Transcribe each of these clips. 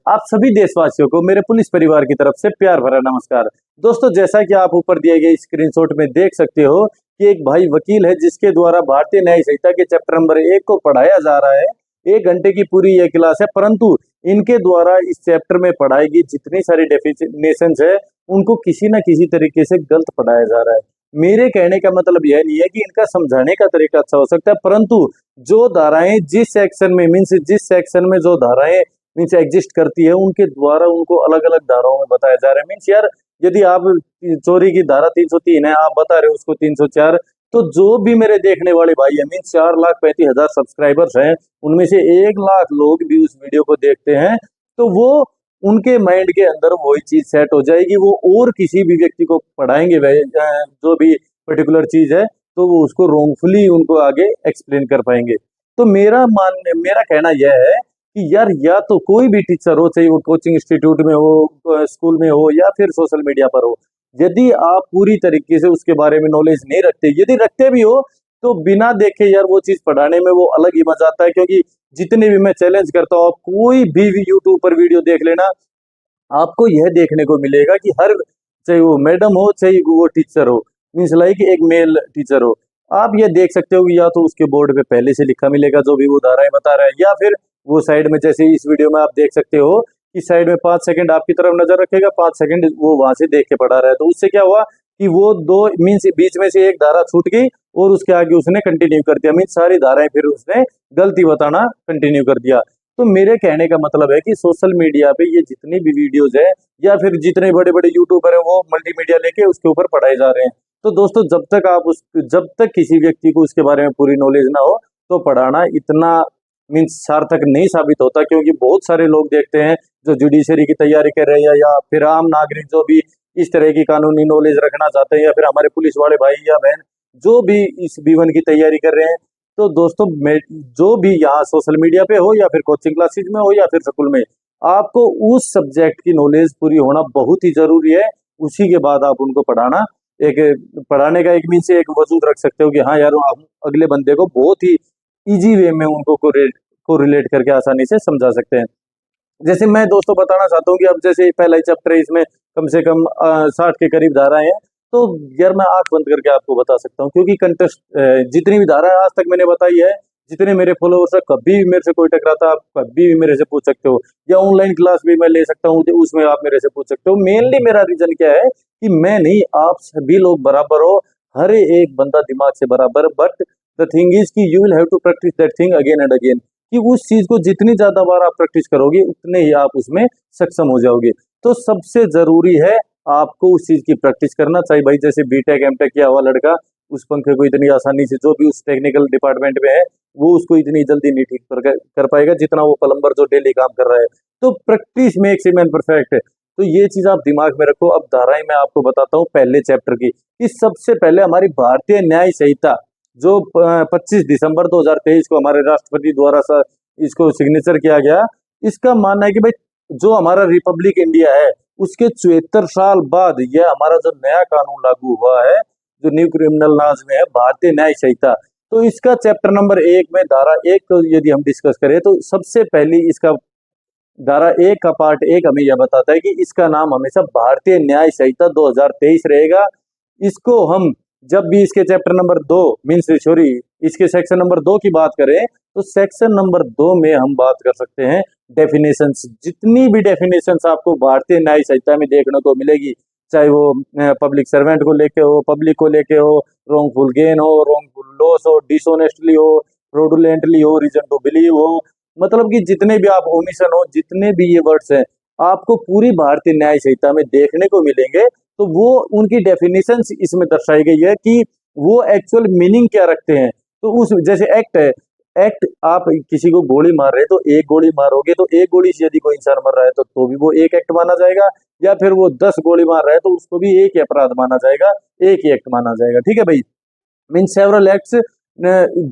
आप सभी देशवासियों को मेरे पुलिस परिवार की तरफ से प्यार भरा नमस्कार। दोस्तों, जैसा कि आप ऊपर दिए गए स्क्रीनशॉट में देख सकते हो कि एक भाई वकील है जिसके द्वारा भारतीय न्याय संहिता के चैप्टर नंबर 1 को पढ़ाया जा रहा है। 1 घंटे की पूरी ये क्लास है, परंतु इनके द्वारा इस चैप्टर में पढ़ाई गई जितनी सारी डेफिनेशंस है उनको किसी न किसी तरीके से गलत पढ़ाया जा रहा है। मेरे कहने का मतलब यह नहीं है कि इनका समझाने का तरीका अच्छा हो सकता है, परंतु जो धाराएं जिस सेक्शन में जो धाराएं मीन्स एग्जिस्ट करती है उनके द्वारा उनको अलग अलग धाराओं में बताया जा रहा है। मीन्स यार, यदि आप चोरी की धारा 303 है, आप बता रहे हो उसको 304, तो जो भी मेरे देखने वाले भाई है, मीन्स 4,35,000 सब्सक्राइबर्स हैं, उनमें से 1 लाख लोग भी उस वीडियो को देखते हैं, तो वो उनके माइंड के अंदर वही चीज सेट हो जाएगी। वो और किसी भी व्यक्ति को पढ़ाएंगे जो भी पर्टिकुलर चीज है, तो वो उसको रॉन्गफुली उनको आगे एक्सप्लेन कर पाएंगे। तो मेरा कहना यह है कि यार, या तो कोई भी टीचर हो, चाहे वो कोचिंग इंस्टीट्यूट में हो, स्कूल में हो या फिर सोशल मीडिया पर हो, यदि आप पूरी तरीके से उसके बारे में नॉलेज नहीं रखते, यदि रखते भी हो तो बिना देखे यार वो चीज पढ़ाने में वो अलग ही मजा आता है। क्योंकि जितने भी मैं चैलेंज करता हूँ, आप कोई भी यूट्यूब पर वीडियो देख लेना, आपको यह देखने को मिलेगा कि हर, चाहे वो मैडम हो चाहे वो टीचर हो, मीन्स लाइक एक मेल टीचर हो, आप ये देख सकते हो कि या तो उसके बोर्ड पे पहले से लिखा मिलेगा जो भी वो धाराएं बता रहा है, या फिर वो साइड में, जैसे इस वीडियो में आप देख सकते हो कि साइड में 5 सेकंड आपकी तरफ नजर रखेगा, 5 सेकंड वो वहां से देख के पढ़ा रहा है। तो उससे क्या हुआ कि वो दो मीन्स बीच में से एक धारा छूट गई और उसके आगे उसने कंटिन्यू कर दिया, मीन्स सारी धाराएं फिर उसने गलती बताना कंटिन्यू कर दिया। तो मेरे कहने का मतलब है कि सोशल मीडिया पे ये जितनी भी वीडियोज है या फिर जितने बड़े बड़े यूट्यूबर है वो मल्टीमीडिया लेके उसके ऊपर पढ़ाए जा रहे हैं। तो दोस्तों, जब तक किसी व्यक्ति को उसके बारे में पूरी नॉलेज ना हो, तो पढ़ाना इतना मीन्स सार्थक नहीं साबित होता। क्योंकि बहुत सारे लोग देखते हैं जो जुडिशरी की तैयारी कर रहे हैं या फिर आम नागरिक जो भी इस तरह की कानूनी नॉलेज रखना चाहते हैं, या फिर हमारे पुलिस वाले भाई या बहन जो भी इस B1 की तैयारी कर रहे हैं, तो दोस्तों जो भी यहाँ सोशल मीडिया पे हो या फिर कोचिंग क्लासेज में हो या फिर स्कूल में, आपको उस सब्जेक्ट की नॉलेज पूरी होना बहुत ही जरूरी है। उसी के बाद आप उनको पढ़ाने का एक मीन से एक वजूद रख सकते हो कि हाँ यार, हम अगले बंदे को बहुत ही इजी वे में उनको को रिलेट करके आसानी से समझा सकते हैं। जैसे मैं दोस्तों बताना चाहता हूँ कि अब जैसे पहला ही चैप्टर है, इसमें कम से कम 60 के करीब धाराएं हैं। तो यार, मैं आंख बंद करके आपको बता सकता हूँ, क्योंकि कंटेस्ट जितनी भी धाराएं आज तक मैंने बताई है, जितने मेरे फॉलोअर्स है, कभी भी मेरे से कोई टकराता आप कभी भी मेरे से पूछ सकते हो, या ऑनलाइन क्लास भी मैं ले सकता हूँ, उसमें आप मेरे से पूछ सकते हो। मेनली मेरा रीजन क्या है कि मैं नहीं, आप सभी लोग बराबर हो, हर एक बंदा दिमाग से बराबर। बट द थिंग इज कि you will have to practice that thing again and again, कि उस चीज को जितनी ज्यादा बार आप प्रैक्टिस करोगे उतने ही आप उसमें सक्षम हो जाओगे। तो सबसे जरूरी है आपको उस चीज की प्रैक्टिस करना। चाहे भाई जैसे बीटेक एमटेक किया हुआ लड़का उस पंखे को इतनी आसानी से, जो भी उस टेक्निकल डिपार्टमेंट में है, वो उसको इतनी जल्दी नहीं ठीक कर पाएगा जितना वो प्लम्बर जो डेली काम कर रहा है। तो practice makes a man perfect है। तो ये चीज आप दिमाग में रखो। अब धाराएं मैं आपको बताता हूँ पहले चैप्टर की। इस सबसे पहले हमारी भारतीय न्याय संहिता जो 25 दिसंबर 2023 को हमारे राष्ट्रपति द्वारा इसको सिग्नेचर किया गया, इसका मानना है कि भाई जो हमारा रिपब्लिक इंडिया है उसके 74 साल बाद यह हमारा जो नया कानून लागू हुआ है, जो न्यू क्रिमिनल लॉज में है, भारतीय न्याय संहिता। तो इसका चैप्टर नंबर 1 में धारा 1 को यदि हम डिस्कस करें, तो सबसे पहली इसका धारा 1 का पार्ट 1 हमें यह बताता है कि इसका नाम हमेशा भारतीय न्याय संहिता 2023 रहेगा। इसको हम जब भी इसके चैप्टर नंबर 2 मीन्स सॉरी इसके सेक्शन नंबर 2 की बात करें, तो सेक्शन नंबर 2 में हम बात कर सकते हैं डेफिनेशंस। जितनी भी डेफिनेशंस आपको भारतीय न्याय संहिता में देखने को मिलेगी, चाहे वो पब्लिक सर्वेंट को लेके हो, पब्लिक को लेके हो, रॉन्गफुल गेन हो, रॉन्गफुल लॉस हो, डिसऑनेस्टली हो, फ्रॉडुलेंटली हो, रीजन टू बिलीव हो, मतलब कि जितने भी आप ओमिशन हो, जितने भी ये वर्ड्स हैं आपको पूरी भारतीय न्याय संहिता में देखने को मिलेंगे। तो वो उनकी डेफिनेशंस इसमें दर्शाई गई है कि वो एक्चुअल मीनिंग क्या रखते हैं। तो उस जैसे एक्ट है, एक्ट आप किसी को गोली मार रहे हैं तो एक गोली मारोगे तो एक गोली से यदि कोई इंसान मर रहा है तो भी वो एक एक्ट माना जाएगा, या फिर वो 10 गोली मार रहा है तो उसको भी एक ही अपराध माना जाएगा, एक ही एक्ट माना जाएगा। ठीक है भाई, मीन सेवरल एक्ट्स,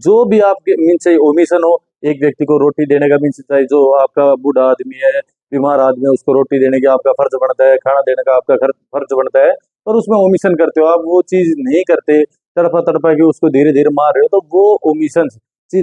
जो भी आप मीन चाहे ओमिशन हो, एक व्यक्ति को रोटी देने का मीन चाहे जो आपका बूढ़ा आदमी है, बीमार आदमी है, उसको रोटी देने का आपका फर्ज बनता है, खाना देने का आपका फर्ज बनता है, पर उसमें ओमिशन करते हो, आप वो चीज नहीं करते, तड़पा तड़पा के उसको धीरे धीरे मार रहे हो, तो वो ओमिशन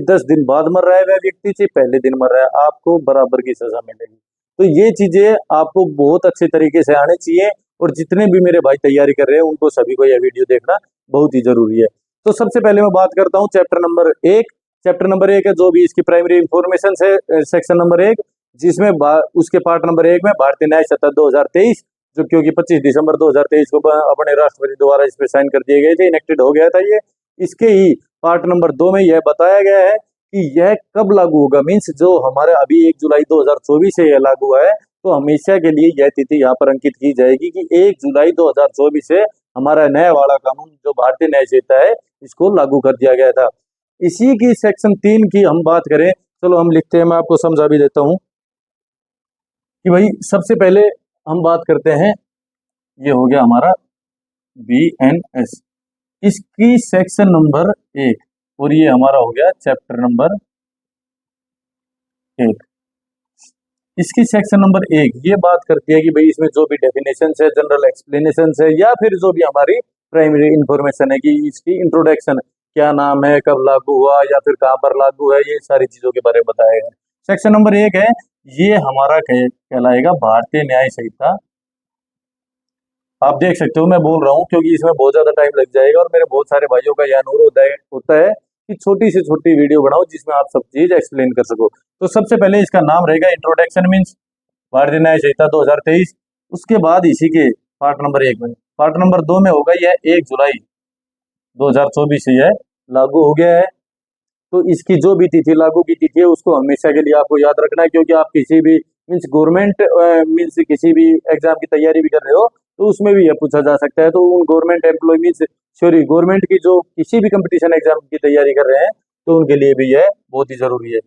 10 दिन बाद मर रहा है वह व्यक्ति, से पहले दिन मर रहा है, आपको बराबर की सजा मिलेगी। तो ये चीजें आपको बहुत अच्छे तरीके से आने चाहिए, और जितने भी मेरे भाई तैयारी कर रहे हैं उनको सभी को यह वीडियो देखना बहुत ही जरूरी है। तो सबसे पहले मैं बात करता हूँ चैप्टर नंबर 1। चैप्टर नंबर 1 है जो भी इसकी प्राइमरी इंफॉर्मेशन है, सेक्शन नंबर 1, जिसमें उसके पार्ट नंबर 1 में भारतीय न्याय संहिता 2023, जो क्योंकि 25 दिसंबर 2023 को अपने राष्ट्रपति द्वारा इस पे साइन कर दिए गए थे, इनेक्टेड हो गया था ये। इसके ही पार्ट नंबर 2 में यह बताया गया है कि यह कब लागू होगा, मीन्स जो हमारे अभी 1 जुलाई 2024 से यह लागू हुआ है, तो हमेशा के लिए यह तिथि यहाँ पर अंकित की जाएगी कि 1 जुलाई 2024 से हमारा नया वाला कानून जो भारतीय न्याय संहिता है इसको लागू कर दिया गया था। इसी की सेक्शन 3 की हम बात करें, चलो हम लिखते हैं, मैं आपको समझा भी देता हूं कि भाई सबसे पहले हम बात करते हैं, ये हो गया हमारा BNS, इसकी सेक्शन नंबर 1, और ये हमारा हो गया चैप्टर नंबर 1। इसकी सेक्शन नंबर 1 ये बात करती है कि भाई इसमें जो भी डेफिनेशन है, जनरल एक्सप्लेनेशन है, या फिर जो भी हमारी प्राइमरी इंफॉर्मेशन है कि इसकी इंट्रोडक्शन, क्या नाम है, कब लागू हुआ, या फिर कहाँ पर लागू है, ये सारी चीजों के बारे में बताया गया। सेक्शन नंबर 1 है, ये हमारा कहलाएगा भारतीय न्याय संहिता। आप देख सकते हो मैं बोल रहा हूँ क्योंकि इसमें बहुत ज्यादा टाइम लग जाएगा, और मेरे बहुत सारे भाइयों का यह अनुरोध होता है कि छोटी से छोटी वीडियो बनाओ जिसमें आप सब चीज एक्सप्लेन कर सको। तो सबसे पहले इसका नाम रहेगा इंट्रोडक्शन, मीन्स भारतीय न्याय संहिता 2023। उसके बाद इसी के पार्ट नंबर 1 में, पार्ट नंबर 2 में होगा यह 1 जुलाई 2024 से यह लागू हो गया है। तो इसकी जो भी तिथि, लागू की तिथि है, उसको हमेशा के लिए आपको याद रखना है, क्योंकि आप किसी भी मीन्स गवर्नमेंट मीन्स किसी भी एग्जाम की तैयारी भी कर रहे हो तो उसमें भी यह पूछा जा सकता है। तो उन government employ means sorry government की जो किसी भी कंपटीशन एग्जाम की तैयारी कर रहे हैं तो उनके लिए भी यह बहुत ही जरूरी है।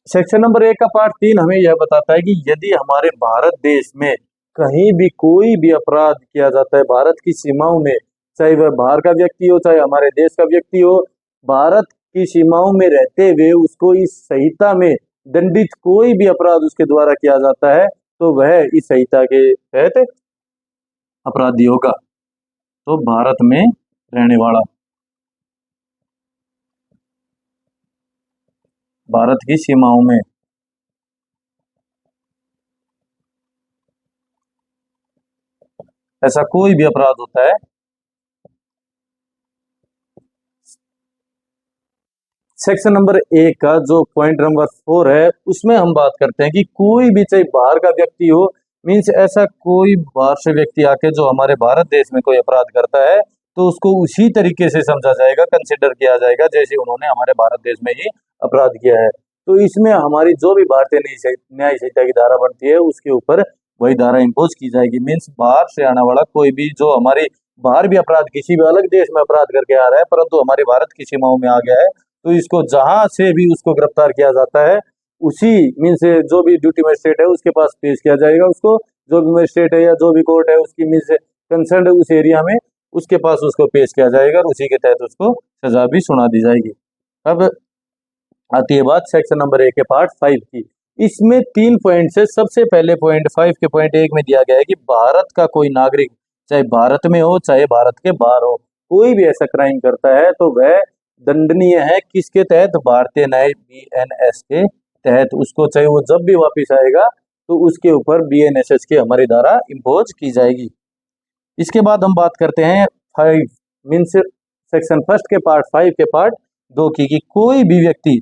सेक्शन नंबर 1 का पार्ट 3 हमें यह बताता है कि यदि हमारे भारत देश में कहीं भी कोई भी अपराध किया जाता है भारत की सीमाओं में, चाहे वह बाहर का व्यक्ति हो चाहे हमारे देश का व्यक्ति हो, भारत की सीमाओं में रहते हुए उसको इस संहिता में दंडित कोई भी अपराध उसके द्वारा किया जाता है तो वह इस संहिता के तहत अपराधी होगा। तो भारत में रहने वाला, भारत की सीमाओं में ऐसा कोई भी अपराध होता है, सेक्शन नंबर 1 का जो पॉइंट नंबर 4 है उसमें हम बात करते हैं कि कोई भी चाहे बाहर का व्यक्ति हो, मीन्स ऐसा कोई बाहर से व्यक्ति आके जो हमारे भारत देश में कोई अपराध करता है तो उसको उसी तरीके से समझा जाएगा, कंसिडर किया जाएगा जैसे उन्होंने हमारे भारत देश में ही अपराध किया है। तो इसमें हमारी जो भी भारतीय न्याय संहिता की धारा बनती है उसके ऊपर वही धारा इम्पोज की जाएगी। मीन्स बाहर से आने वाला कोई भी जो हमारे बाहर भी अपराध किसी भी अलग देश में अपराध करके आ रहा है परंतु हमारे भारत की सीमाओं में आ गया है तो इसको जहां से भी उसको गिरफ्तार किया जाता है उसी मीन्स जो भी ड्यूटी मजिस्ट्रेट है उसके पास पेश किया जाएगा, उसको जो भी मजिस्ट्रेट है या जो भी कोर्ट है उसकी मीन्स कंसर्न उस एरिया में उसके पास उसको पेश किया जाएगा और उसी के तहत उसको सजा भी सुना दी जाएगी। अब आती है बात सेक्शन नंबर 1 के पार्ट 5 की। इसमें 3 पॉइंट है। सबसे पहले पॉइंट 5 के पॉइंट 1 में दिया गया है कि भारत का कोई नागरिक चाहे भारत में हो चाहे भारत के बाहर हो, कोई भी ऐसा क्राइम करता है तो वह दंडनीय है। किसके तहत? भारतीय न्याय BNS के तहत। उसको चाहे वो जब भी वापिस आएगा तो उसके ऊपर BNSS की हमारी धारा इम्पोज की जाएगी। इसके बाद हम बात करते हैं 5 मीन्स सेक्शन 1 के पार्ट 5 के पार्ट 2 की कि कोई भी व्यक्ति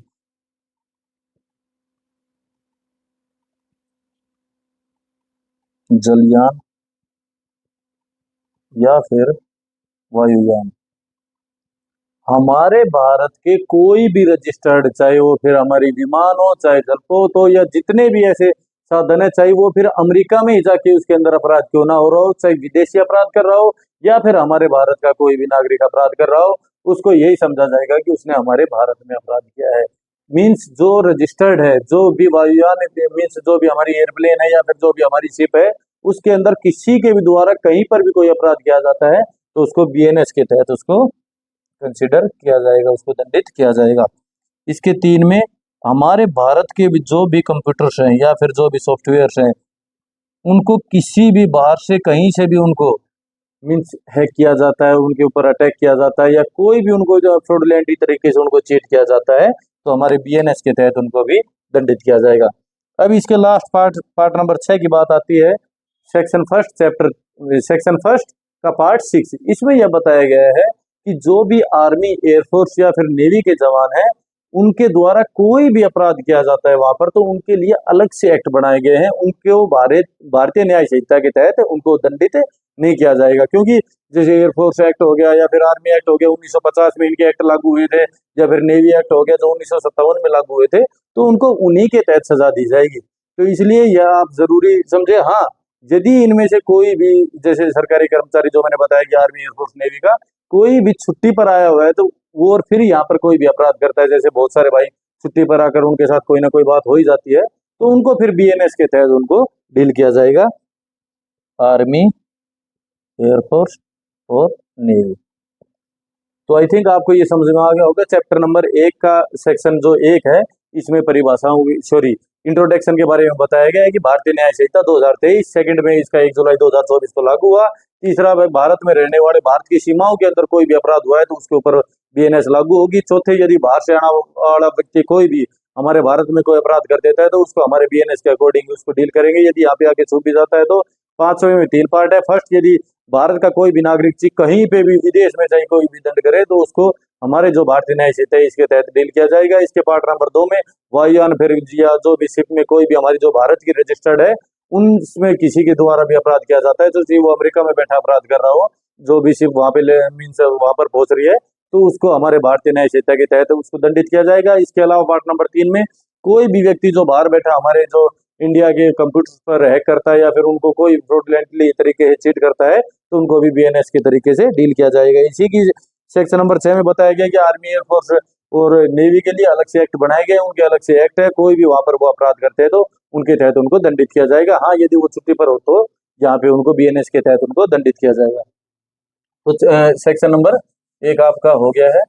जलयान या फिर वायुयान हमारे भारत के कोई भी रजिस्टर्ड, चाहे वो फिर हमारी विमान हो चाहे जलपोत हो या जितने भी ऐसे साधन है, चाहे वो फिर अमेरिका में ही जाके उसके अंदर अपराध क्यों ना हो रहा हो, चाहे विदेशी अपराध कर रहा हो या फिर हमारे भारत का कोई भी नागरिक अपराध कर रहा हो, उसको यही समझा जाएगा कि उसने हमारे भारत में अपराध किया है। मीन्स जो रजिस्टर्ड है, जो भी वायुयान मीन्स जो भी हमारी एयरप्लेन है या फिर जो भी हमारी शिप है उसके अंदर किसी के भी द्वारा कहीं पर भी कोई अपराध किया जाता है तो उसको BNS के तहत उसको कंसिडर किया जाएगा, उसको दंडित किया जाएगा। इसके 3 में हमारे भारत के भी जो भी कंप्यूटर्स हैं या फिर जो भी सॉफ्टवेयर्स हैं उनको किसी भी बाहर से कहीं से भी उनको मीन्स हैक किया जाता है, उनके ऊपर अटैक किया जाता है या कोई भी उनको जो फ्रॉडलेंट तरीके से उनको चीट किया जाता है तो हमारे BNS के तहत उनको भी दंडित किया जाएगा। अब इसके लास्ट पार्ट नंबर 6 की बात आती है। सेक्शन फर्स्ट का पार्ट 6, इसमें यह बताया गया है कि जो भी आर्मी, एयरफोर्स या फिर नेवी के जवान हैं, उनके द्वारा कोई भी अपराध किया जाता है वहां पर, तो उनके लिए अलग से एक्ट बनाए गए हैं। उनको भारतीय न्याय संहिता के तहत उनको दंडित नहीं किया जाएगा, क्योंकि जैसे एयरफोर्स एक्ट हो गया या फिर आर्मी एक्ट हो गया, 1950 में इनके एक्ट लागू हुए थे, या फिर नेवी एक्ट हो गया जो 1957 में लागू हुए थे, तो उनको उन्हीं के तहत सजा दी जाएगी। तो इसलिए यह आप जरूरी समझे। हाँ, यदि इनमें से कोई भी, जैसे सरकारी कर्मचारी जो मैंने बताया कि आर्मी, एयरफोर्स, नेवी का कोई भी छुट्टी पर आया हुआ है, तो वो और फिर यहाँ पर कोई भी अपराध करता है, जैसे बहुत सारे भाई छुट्टी पर आकर उनके साथ कोई ना कोई बात हो ही जाती है, तो उनको फिर बीएनएस के तहत उनको डील किया जाएगा, आर्मी, एयरफोर्स और नेवी। तो आई थिंक आपको ये समझ में आ गया होगा। चैप्टर नंबर 1 का सेक्शन जो 1 है, इसमें परिभाषाओं इंट्रोडक्शन के बारे में बताया गया है कि भारतीय न्याय संहिता 2023, सेकंड में इसका 1 जुलाई 2024 को लागू हुआ। तीसरा, भारत में रहने वाले, भारत की सीमाओं के अंदर कोई भी अपराध हुआ है तो उसके ऊपर बीएनएस लागू होगी। चौथे, यदि बाहर से आने वाला व्यक्ति कोई भी हमारे भारत में कोई अपराध कर देता है तो उसको हमारे बीएनएस के अकॉर्डिंग उसको डील करेंगे, यदि यहाँ पे आके छूट भी जाता है तो। 5वें में 3 पार्ट है। फर्स्ट, यदि भारत का कोई भी नागरिक कहीं पे भी विदेश में चाहे कोई भी दंड करे तो उसको हमारे जो भारतीय न्याय संहिता है इसके तहत डील किया जाएगा। इसके पार्ट नंबर 2 में वायुयान, फिर या जो भी शिप में कोई भी हमारी जो भारत की रजिस्टर्ड है उनमें किसी के द्वारा भी अपराध किया जाता है, तो चाहे वो अमेरिका में बैठा अपराध कर रहा हो, जो भी शिप वहां पे मीन्स वहां पर पहुंच रही है, तो उसको हमारे भारतीय न्याय संहिता के तहत उसको दंडित किया जाएगा। इसके अलावा पार्ट नंबर 3 में कोई भी व्यक्ति जो बाहर बैठा हमारे जो इंडिया के कंप्यूटर पर हैक करता है या फिर उनको कोई फ्रॉडलेंटली तरीके से चीट करता है तो उनको भी बीएनएस के तरीके से डील किया जाएगा। इसी की सेक्शन नंबर 6 में बताया गया कि आर्मी, एयरफोर्स और नेवी के लिए अलग से एक्ट बनाए गए, उनके अलग से एक्ट है। कोई भी वहां पर वो अपराध करते हैं तो उनके तहत उनको दंडित किया जाएगा। हाँ, यदि वो छुट्टी पर हो तो यहाँ पे उनको बीएनएस के तहत उनको दंडित किया जाएगा। तो सेक्शन नंबर 1 आपका हो गया है।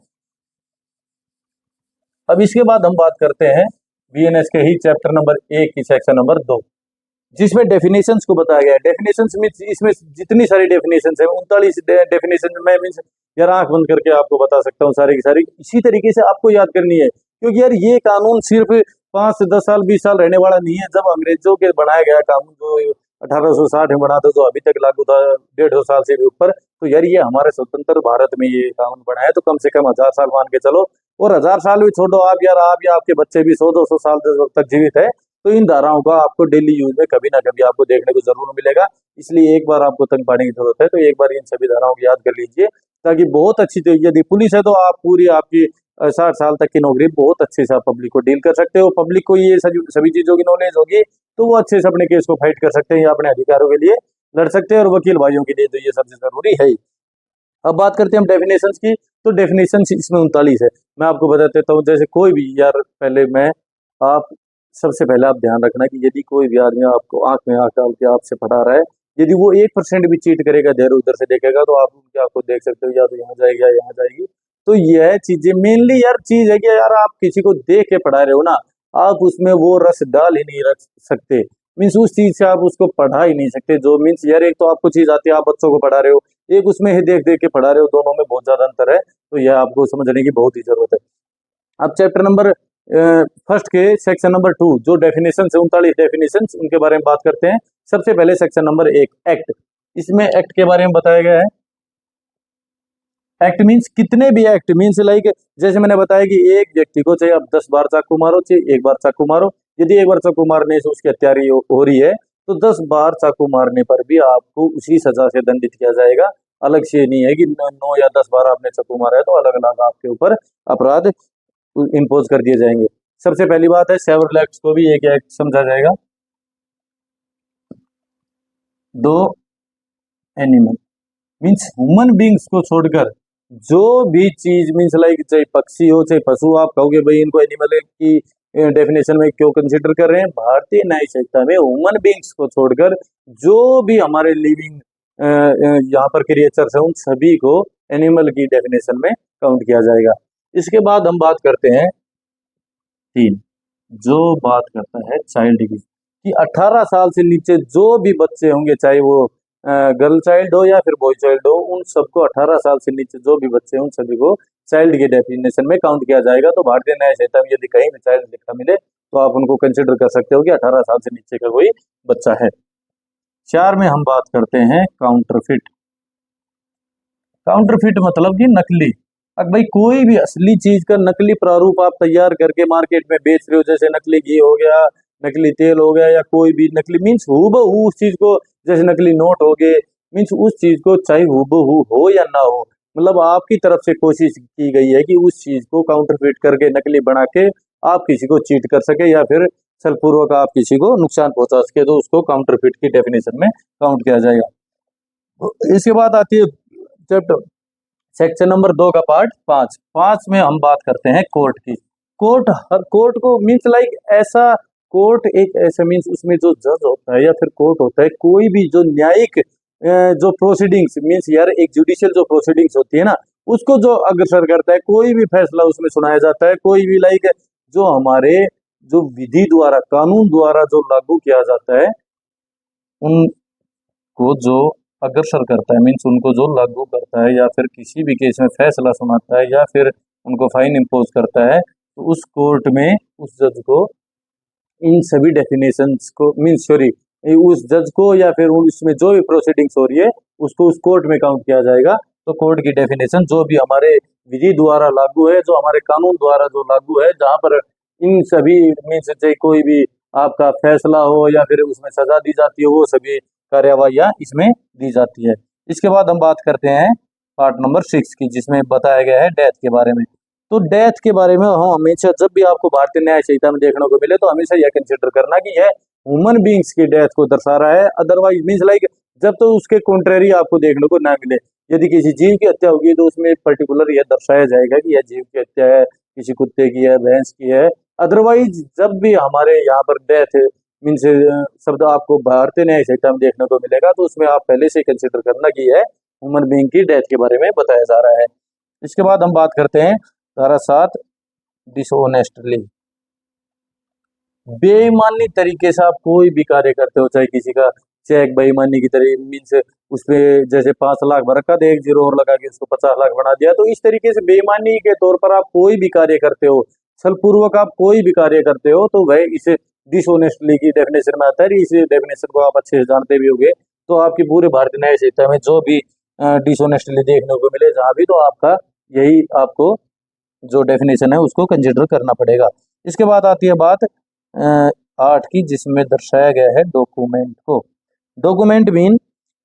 अब इसके बाद हम बात करते हैं बीएनएस के ही चैप्टर नंबर 1 की सेक्शन नंबर 2, जिसमें डेफिनेशंस को बताया गया है। डेफिनेशंस मींस इसमें जितनी सारी डेफिनेशंस है, 39 डेफिनेशन में मींस यार आंख बंद करके आपको बता सकता हूँ सारी की सारी। इसी तरीके से आपको याद करनी है, क्योंकि यार ये कानून सिर्फ 5 से 10 साल 20 साल रहने वाला नहीं है। जब अंग्रेजों के बनाया गया कानून जो 1860 में बना था, जो अभी तक लागू था 150 साल से भी ऊपर, तो यार ये हमारे स्वतंत्र भारत में ये कानून बना है, तो कम से कम 1000 साल मान के चलो। और 1000 साल भी छोड़ो आप यार, आप या आपके बच्चे भी 100-200 साल तक जीवित है, तो इन धाराओं का आपको डेली यूज में कभी ना कभी आपको देखने को जरूर मिलेगा। इसलिए एक बार आपको तंग पाने की जरूरत है, तो एक बार इन सभी धाराओं को याद कर लीजिए, ताकि बहुत अच्छी, तो यदि पुलिस है तो आप पूरी आपकी 60 साल तक की नौकरी बहुत अच्छे से आप पब्लिक को डील कर सकते हो। पब्लिक को ये सभी चीजों की नॉलेज होगी तो वो अच्छे से अपने केस को फाइट कर सकते हैं या अपने अधिकारों के लिए लड़ सकते हैं, और वकील भाइयों के लिए तो ये सबसे जरूरी है ही। अब बात करते हैं हम डेफिनेशंस की। तो डेफिनेशन इसमें 39 है। मैं आपको बता देता हूँ, जैसे कोई भी यार, आप सबसे पहले आप ध्यान रखना कि यदि कोई भी आदमी आपको आंख में आंख डाल के आपसे पढ़ा रहा है, यदि वो 1% भी चीट करेगा, इधर उधर से देखेगा, तो आप उनके आपको देख सकते हो, या तो यहाँ जाएगी या यहाँ जाएगी। तो यह चीजें मेनली यार चीज है कि यार आप किसी को देख के पढ़ा रहे हो ना, आप उसमें वो रस डाल ही नहीं रख सकते। मीन्स उस चीज से आप उसको पढ़ा ही नहीं सकते। जो मीन्स यार, एक तो आपको चीज आती है, आप बच्चों को पढ़ा रहे हो, एक उसमें ही देख देख के पढ़ा रहे हो, दोनों में बहुत ज्यादा अंतर है। तो यह आपको समझने की बहुत ही जरूरत है। अब चैप्टर नंबर फर्स्ट के सेक्शन नंबर 2 जो डेफिनेशन है, 39 डेफिनेशन, उनके बारे में बात करते हैं। सबसे पहले सेक्शन नंबर 1 एक्ट। इसमें एक्ट के बारे में बताया गया है। एक्ट मीन्स कितने भी एक्ट, मीन्स लाइक जैसे मैंने बताया कि एक व्यक्ति को चाहे आप 10 बार चाकू मारो, चाहे 1 बार चाकू मारो, यदि 1 बार चाकू मारने से उसकी हत्या हो रही है तो 10 बार चाकू मारने पर भी आपको उसी सजा से दंडित किया जाएगा। अलग से नहीं है कि 9 या 10 बार आपने चाकू मारा है तो अलग अलग आपके ऊपर अपराध इम्पोज कर दिए जाएंगे। सबसे पहली बात है सेवरल एक्ट को भी एक एक्ट समझा जाएगा। दो एनिमल मीन्स ह्यूमन बींग्स को छोड़कर जो भी चीज, मीन्स लाइक चाहे पक्षी हो चाहे पशु, आप कहोगे भाई इनको एनिमल की डेफिनेशन में क्यों कंसिडर कर रहे हैं। भारतीय न्याय संहिता में ह्यूमन बींग्स को छोड़कर जो भी हमारे लिविंग यहाँ पर क्रिएचर्स है, उन सभी को एनिमल की डेफिनेशन में काउंट किया जाएगा। इसके बाद हम बात करते हैं 3, जो बात करता है चाइल्ड की, कि 18 साल से नीचे जो भी बच्चे होंगे, चाहे वो गर्ल चाइल्ड हो या फिर बॉय चाइल्ड हो, उन सबको 18 साल से नीचे जो भी बच्चे हैं उन सभी को चाइल्ड के डेफिनेशन में काउंट किया जाएगा। तो भारतीय न्याय संहिता में यदि कहीं भी चाइल्ड लिखा मिले तो आप उनको कंसिडर कर सकते हो कि 18 साल से नीचे का कोई बच्चा है। 4 में हम बात करते हैं काउंटरफिट। काउंटरफिट मतलब कि नकली। अब भाई कोई भी असली चीज का नकली प्रारूप आप तैयार करके मार्केट में बेच रहे हो, जैसे नकली घी हो गया, नकली तेल हो गया, या कोई भी नकली मीन्स हूबहू उस चीज को, जैसे नकली नोट हो गए, मीन्स उस चीज को चाहे हूबहू हो या ना हो, मतलब आपकी तरफ से कोशिश की गई है कि उस चीज को काउंटरफिट करके नकली बना के आप किसी को चीट कर सके या फिर छलपूर्वक आप किसी को नुकसान पहुंचा सके, तो उसको काउंटरफिट की डेफिनेशन में काउंट किया जाएगा। इसके बाद आती है चैप्टर सेक्शन नंबर 2 का पार्ट 5 में हम बात करते हैं कोर्ट की। कोर्ट, हर कोर्ट को मीन्स लाइक ऐसा कोर्ट एक ऐसा मीन्स उसमें जो जज होता है या फिर कोर्ट होता है, कोई भी जो न्यायिक जो प्रोसीडिंग्स मीन्स यार एक जुडिशियल जो प्रोसीडिंग्स होती है ना, उसको जो अग्रसर करता है, कोई भी फैसला उसमें सुनाया जाता है, कोई भी लाइक जो हमारे जो विधि द्वारा कानून द्वारा जो लागू किया जाता है उनको जो अग्रसर करता है, मीन्स उनको जो लागू करता है या फिर किसी भी केस में फैसला सुनाता है या फिर उनको फाइन इम्पोज करता है, तो उस कोर्ट में उस जज को इन सभी डेफिनेशंस को मीन्स सॉरी उस जज को या फिर उसमें जो भी प्रोसीडिंग्स हो रही है उसको उस कोर्ट में काउंट किया जाएगा। तो कोर्ट की डेफिनेशन जो भी हमारे विधि द्वारा लागू है, जो हमारे कानून द्वारा जो लागू है, जहाँ पर इन सभी मीन्स चाहे कोई भी आपका फैसला हो या फिर उसमें सजा दी जाती है, वो सभी कार्यवाहियाँ इसमें दी जाती है। इसके बाद हम बात करते हैं पार्ट नंबर 6 की, जिसमें बताया गया है डेथ के बारे में। तो डेथ के बारे में हम हमेशा जब भी आपको भारतीय न्याय संहिता में देखने को मिले तो हमेशा यह कंसिडर करना कि यह ह्यूमन बींग्स की डेथ को दर्शा रहा है, अदरवाइज मीन्स लाइक जब तो उसके कॉन्ट्रेरी आपको देखने को ना मिले। यदि किसी जीव की हत्या होगी तो उसमें पर्टिकुलर यह दर्शाया जाएगा कि यह जीव की हत्या है, किसी कुत्ते की है, भैंस की है। अदरवाइज जब भी हमारे यहाँ पर डेथ मीन्स शब्द आपको भारतीय न्याय संहिता में देखने को मिलेगा तो उसमें आप पहले से कंसिडर करना कि यह ह्यूमन बींग की डेथ के बारे में बताया जा रहा है। इसके बाद हम बात करते हैं धारा 7 डिसऑनेस्टली। बेईमानी तरीके से आप कोई भी कार्य करते हो, चाहे किसी का चेक बेईमानी की तरह मीन्स उसमें जैसे 5 लाख भर का 1 जीरो और लगा के उसको 50 लाख बना दिया, तो इस तरीके से बेईमानी के तौर पर आप कोई भी कार्य करते हो, छलपूर्वक आप कोई भी कार्य करते हो, तो वह इस डिसऑनेस्टली की डेफिनेशन में आता है। इस डेफिनेशन को आप अच्छे से जानते भी होंगे। तो आपकी पूरे भारतीय न्याय संहिता में जो भी डिसऑनेस्टली देखने को मिले जहाँ भी, तो आपका यही आपको जो डेफिनेशन है उसको कंसिडर करना पड़ेगा। इसके बाद आती है बात 8 की, जिसमें दर्शाया गया है डॉक्यूमेंट को। डॉक्यूमेंट मीन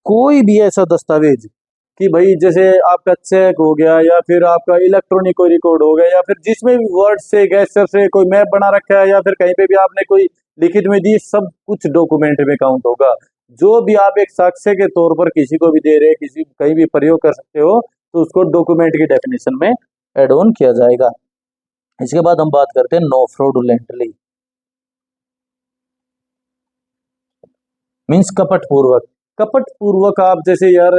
कोई भी ऐसा दस्तावेज कि भाई जैसे आपका चेक हो गया या फिर आपका इलेक्ट्रॉनिक कोई रिकॉर्ड हो गया या फिर जिसमें भी वर्ड से गेस्चर से कोई मैप बना रखा है या फिर कहीं पे भी आपने कोई लिखित में दी, सब कुछ डॉक्यूमेंट में काउंट होगा। जो भी आप एक साक्ष्य के तौर पर किसी को भी दे रहे, किसी कहीं भी प्रयोग कर सकते हो, तो उसको डॉक्यूमेंट की डेफिनेशन में एड ऑन किया जाएगा। इसके बाद हम बात करते हैं नो फ्रॉडुलेंटली मीन्स कपट पूर्वक। कपट पूर्वक आप जैसे यार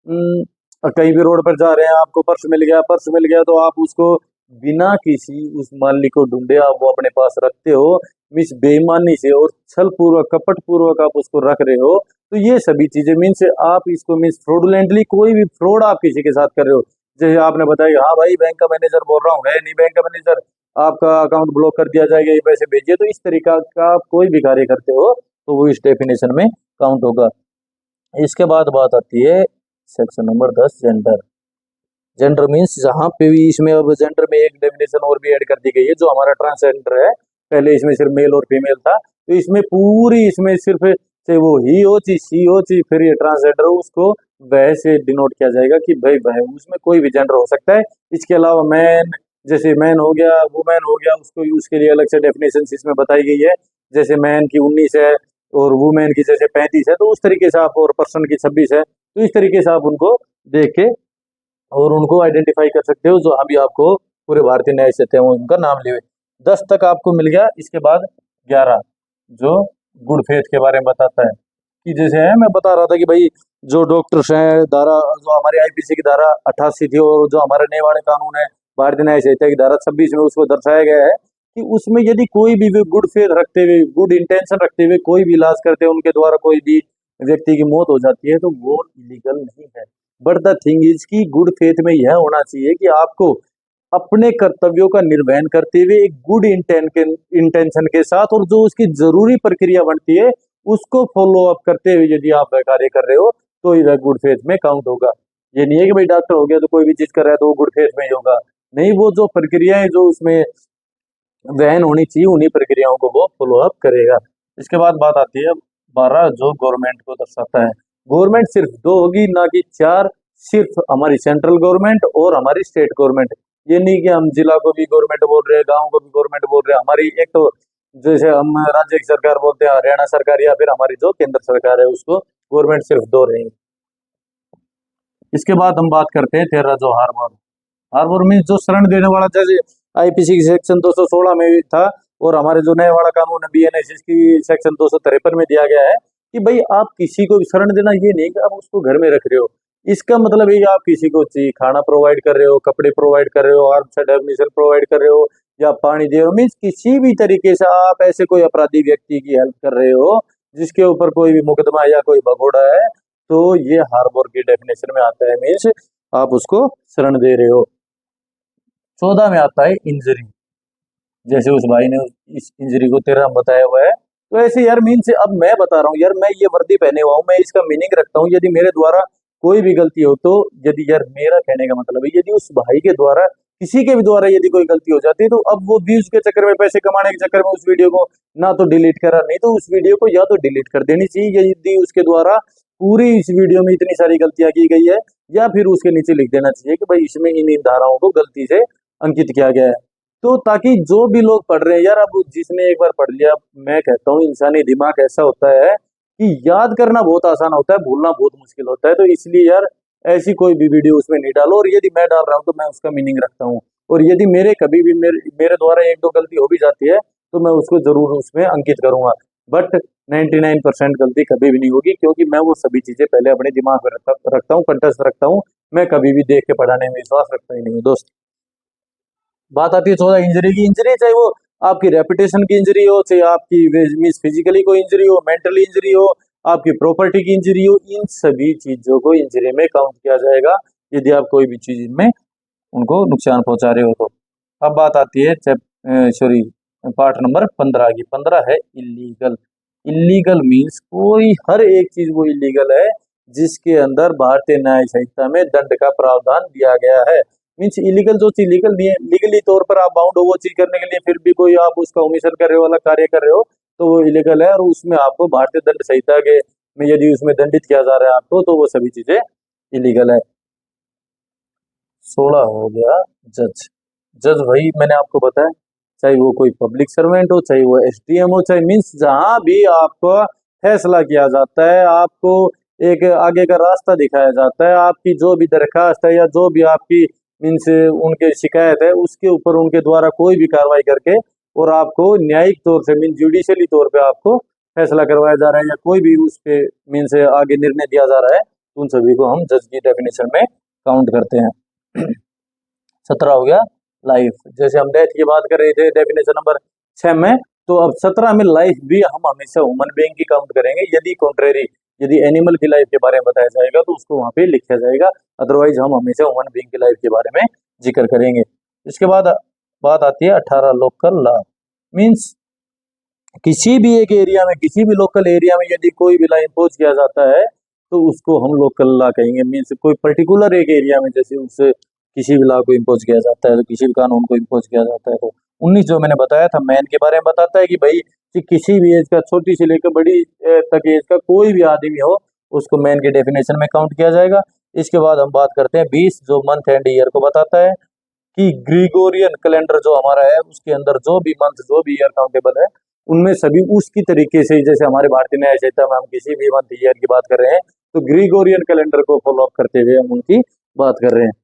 कहीं भी रोड पर जा रहे हैं, आपको पर्स मिल गया तो आप उसको बिना किसी उस मालिक को ढूंढे आप वो अपने पास रखते हो, मीन्स बेईमानी से और छल पूर्वक कपट पूर्वक आप उसको रख रहे हो। तो ये सभी चीजें मीन्स आप इसको मीन्स फ्रॉडुलेंटली कोई भी फ्रॉड आप किसी के साथ कर रहे हो। जैसे आपने बताया हाँ भाई बैंक का मैनेजर बोल रहा हूँ, है नहीं बैंक का मैनेजर, आपका अकाउंट ब्लॉक कर दिया जाएगा, ये पैसे भेजिए। तो इस तरीका का आप कोई भी कार्य करते हो तो वो इस डेफिनेशन में काउंट होगा। इसके बाद बात आती है section number 10 gender. Gender means जहाँ पे भी इसमें अब जेंडर में एक डेफिनेशन और भी ऐड कर दी गई है, जो हमारा ट्रांसजेंडर है। पहले इसमें सिर्फ मेल और फीमेल था, तो इसमें पूरी इसमें सिर्फ से वो ही हो ची सी हो ची फिर ये ट्रांसजेंडर हो, उसको वह से डिनोट किया जाएगा कि भाई वह उसमें कोई भी जेंडर हो सकता है। इसके अलावा मैन, जैसे मैन हो गया, वुमेन हो गया, उसको उसके लिए अलग से डेफिनेशन इसमें बताई गई है। जैसे मैन की 19 है और वुमेन की जैसे 35 है, तो उस तरीके से आप, और पर्सन की 26 है, तो इस तरीके से आप उनको देख के और उनको आइडेंटिफाई कर सकते हो। जो अभी आपको पूरे भारतीय न्याय संहिता में उनका नाम लिए 10 तक आपको मिल गया। इसके बाद 11 जो गुड फेथ के बारे में बताता है कि जैसे है मैं बता रहा था कि भाई जो डॉक्टर्स हैं, धारा जो हमारे आईपीसी की धारा 88 थी और जो हमारे नए वाले कानून है भारतीय न्याय संहिता की धारा 26 में उसको दर्शाया गया है कि उसमें यदि कोई भी गुड फेथ रखते हुए, गुड इंटेंशन रखते हुए कोई भी इलाज करते हैं, उनके द्वारा कोई भी व्यक्ति की मौत हो जाती है, तो वो इलीगल नहीं है। बट द थिंग इज की गुड फेथ में यह होना चाहिए कि आपको अपने कर्तव्यों का निर्वहन करते हुए एक गुड इंटेंशन के साथ और जो उसकी जरूरी प्रक्रिया बनती है उसको फॉलो अप करते हुए यदि आप वह कार्य कर रहे हो तो ही वह गुड फेथ में काउंट होगा। ये नहीं है कि भाई डॉक्टर हो गया तो कोई भी चीज कर रहा है तो वो गुड फेथ में ही होगा। नहीं, वो जो प्रक्रियाएं जो उसमें वहन होनी चाहिए उन्हीं प्रक्रियाओं को वो फॉलो अप करेगा। इसके बाद बात आती है 12 जो गवर्नमेंट को दर्शाता है। गवर्नमेंट सिर्फ दो होगी ना कि चार, सिर्फ हमारी सेंट्रल गवर्नमेंट और हमारी स्टेट गवर्नमेंट। ये नहीं कि हम जिला को भी गवर्नमेंट बोल रहे हैं, गांव को भी गवर्नमेंट बोल रहे हैं। हमारी एक तो जैसे हम राज्य की सरकार बोलते हैं हरियाणा सरकार, या फिर हमारी जो केंद्र सरकार है उसको गवर्नमेंट सिर्फ दो रहेंगे। इसके बाद हम बात करते हैं 13 जो हार्बर। हार्बर में जो शरण देने वाला, जैसे आईपीसी की सेक्शन 216 में भी था और हमारे जो नया वाला कानून है बीएनएस की सेक्शन 253 में दिया गया है कि भाई आप किसी को भी शरण देना ये नहीं कि आप उसको घर में रख रहे हो। इसका मतलब ये आप किसी को खाना प्रोवाइड कर रहे हो, कपड़े प्रोवाइड कर रहे हो, आर्म्स एडमिशन प्रोवाइड कर रहे हो या पानी दे रहे हो, मीन्स किसी भी तरीके से आप ऐसे कोई अपराधी व्यक्ति की हेल्प कर रहे हो जिसके ऊपर कोई भी मुकदमा या कोई भगोड़ा है, तो ये हार्बर की डेफिनेशन में आता है, मीन्स आप उसको शरण दे रहे हो। 14 में आता है इंजरी, जैसे उस भाई ने इस इंजरी को 13 बताया हुआ है। तो ऐसे यार मीन्स अब मैं बता रहा हूँ यार, मैं ये वर्दी पहने हुआ हूँ, मैं इसका मीनिंग रखता हूँ। यदि मेरे द्वारा कोई भी गलती हो तो, यदि यार मेरा कहने का मतलब है यदि उस भाई के द्वारा किसी के भी द्वारा यदि कोई गलती हो जाती है तो अब वो व्यूज के चक्कर में, पैसे कमाने के चक्कर में उस वीडियो को ना तो डिलीट करा, नहीं तो उस वीडियो को या तो डिलीट कर देनी चाहिए यदि उसके द्वारा पूरी इस वीडियो में इतनी सारी गलतियां की गई है, या फिर उसके नीचे लिख देना चाहिए कि भाई इसमें इन धाराओं को गलती से अंकित किया गया है। तो ताकि जो भी लोग पढ़ रहे हैं यार, अब जिसने एक बार पढ़ लिया, मैं कहता हूँ इंसानी दिमाग ऐसा होता है कि याद करना बहुत आसान होता है, भूलना बहुत मुश्किल होता है। तो इसलिए यार ऐसी कोई भी वीडियो उसमें नहीं डालो, और यदि मैं डाल रहा हूँ तो मैं उसका मीनिंग रखता हूँ। और यदि मेरे कभी भी मेरे द्वारा एक दो गलती हो भी जाती है तो मैं उसको जरूर उसमें अंकित करूंगा, बट 99% गलती कभी भी नहीं होगी, क्योंकि मैं वो सभी चीजें पहले अपने दिमाग में रखता हूँ, कंठस्थ रखता हूँ। मैं कभी भी देख के पढ़ाने में विश्वास रखता ही नहीं हूँ दोस्त। बात आती है 14 इंजरी की। इंजरी चाहे वो आपकी रेपुटेशन की इंजरी हो, चाहे आपकी मीन्स फिजिकली कोई इंजरी हो, मेंटली इंजरी हो, आपकी प्रॉपर्टी की इंजरी हो, इन सभी चीजों को इंजरी में काउंट किया जाएगा यदि आप कोई भी चीज में उनको नुकसान पहुंचा रहे हो तो। अब बात आती है सॉरी पार्ट नंबर 15 की। 15 है इलीगल। इलीगल मीन्स कोई हर एक चीज वो इलीगल है जिसके अंदर भारतीय न्याय संहिता में दंड का प्रावधान दिया गया है। मीन्स इलीगल जो चीज लीगल नहीं है, लीगली तौर पर आप बाउंड हो वो चीज करने के लिए, फिर भी कोई आप उसका ओमिशन कर रहे हो, अलग कार्य कर रहे हो, तो वो इलीगल है और उसमें आपको भारतीय दंड संहिता के में यदि उसमें दंडित किया जा रहा है आपको, तो वो सभी चीजें इलीगल है। 16 हो गया जज। जज वही मैंने आपको बताया, चाहे वो कोई पब्लिक सर्वेंट हो, चाहे वो एसडीएम हो, चाहे मीन्स जहां भी आपको फैसला किया जाता है, आपको एक आगे का रास्ता दिखाया जाता है, आपकी जो भी दरखास्त है या जो भी आपकी मीन्स उनके शिकायत है उसके ऊपर उनके द्वारा कोई भी कार्रवाई करके और आपको न्यायिक तौर से मीन्स जुडिशियली तौर पे आपको फैसला करवाया जा रहा है या कोई भी उस पे मीन्स आगे निर्णय दिया जा रहा है, उन सभी को हम जज की डेफिनेशन में काउंट करते हैं। 17 हो गया लाइफ। जैसे हम डेथ की बात कर रहे थे डेफिनेशन नंबर 6 में, तो अब 17 में लाइफ भी हम हमेशा ह्यूमन बीइंग की काउंट करेंगे। यदि कॉन्ट्रेरी, यदि एनिमल की लाइफ के बारे में बताया जाएगा तो उसको वहां पे लिखा जाएगा, अदरवाइज हम हमेशा ह्यूमन बीइंग की लाइफ के बारे में जिक्र करेंगे। इसके बाद बात आती है 18 लोकल लॉ। मीन्स किसी भी एक एरिया में, किसी भी लोकल एरिया में यदि कोई भी लॉ इम्पोज किया जाता है तो उसको हम लोकल लॉ कहेंगे। मीन्स कोई पर्टिकुलर एक एरिया में जैसे उससे किसी भी लॉ को इम्पोज किया जाता है, तो किसी भी कानून को इम्पोज किया जाता है। तो 19 जो मैंने बताया था मैन के बारे में बताता है कि भाई कि किसी भी एज का, छोटी से लेकर बड़ी तक एज का कोई भी आदमी हो उसको मैन के डेफिनेशन में काउंट किया जाएगा। इसके बाद हम बात करते हैं 20 जो मंथ एंड ईयर को बताता है कि ग्रिगोरियन कैलेंडर जो हमारा है उसके अंदर जो भी मंथ जो भी ईयर काउंटेबल है उनमें सभी उसकी तरीके से, जैसे हमारे भारतीय न्याय संहिता में हम किसी भी मंथ ईयर की बात कर रहे हैं तो ग्रिगोरियन कैलेंडर को फॉलो अप करते हुए हम उनकी बात कर रहे हैं।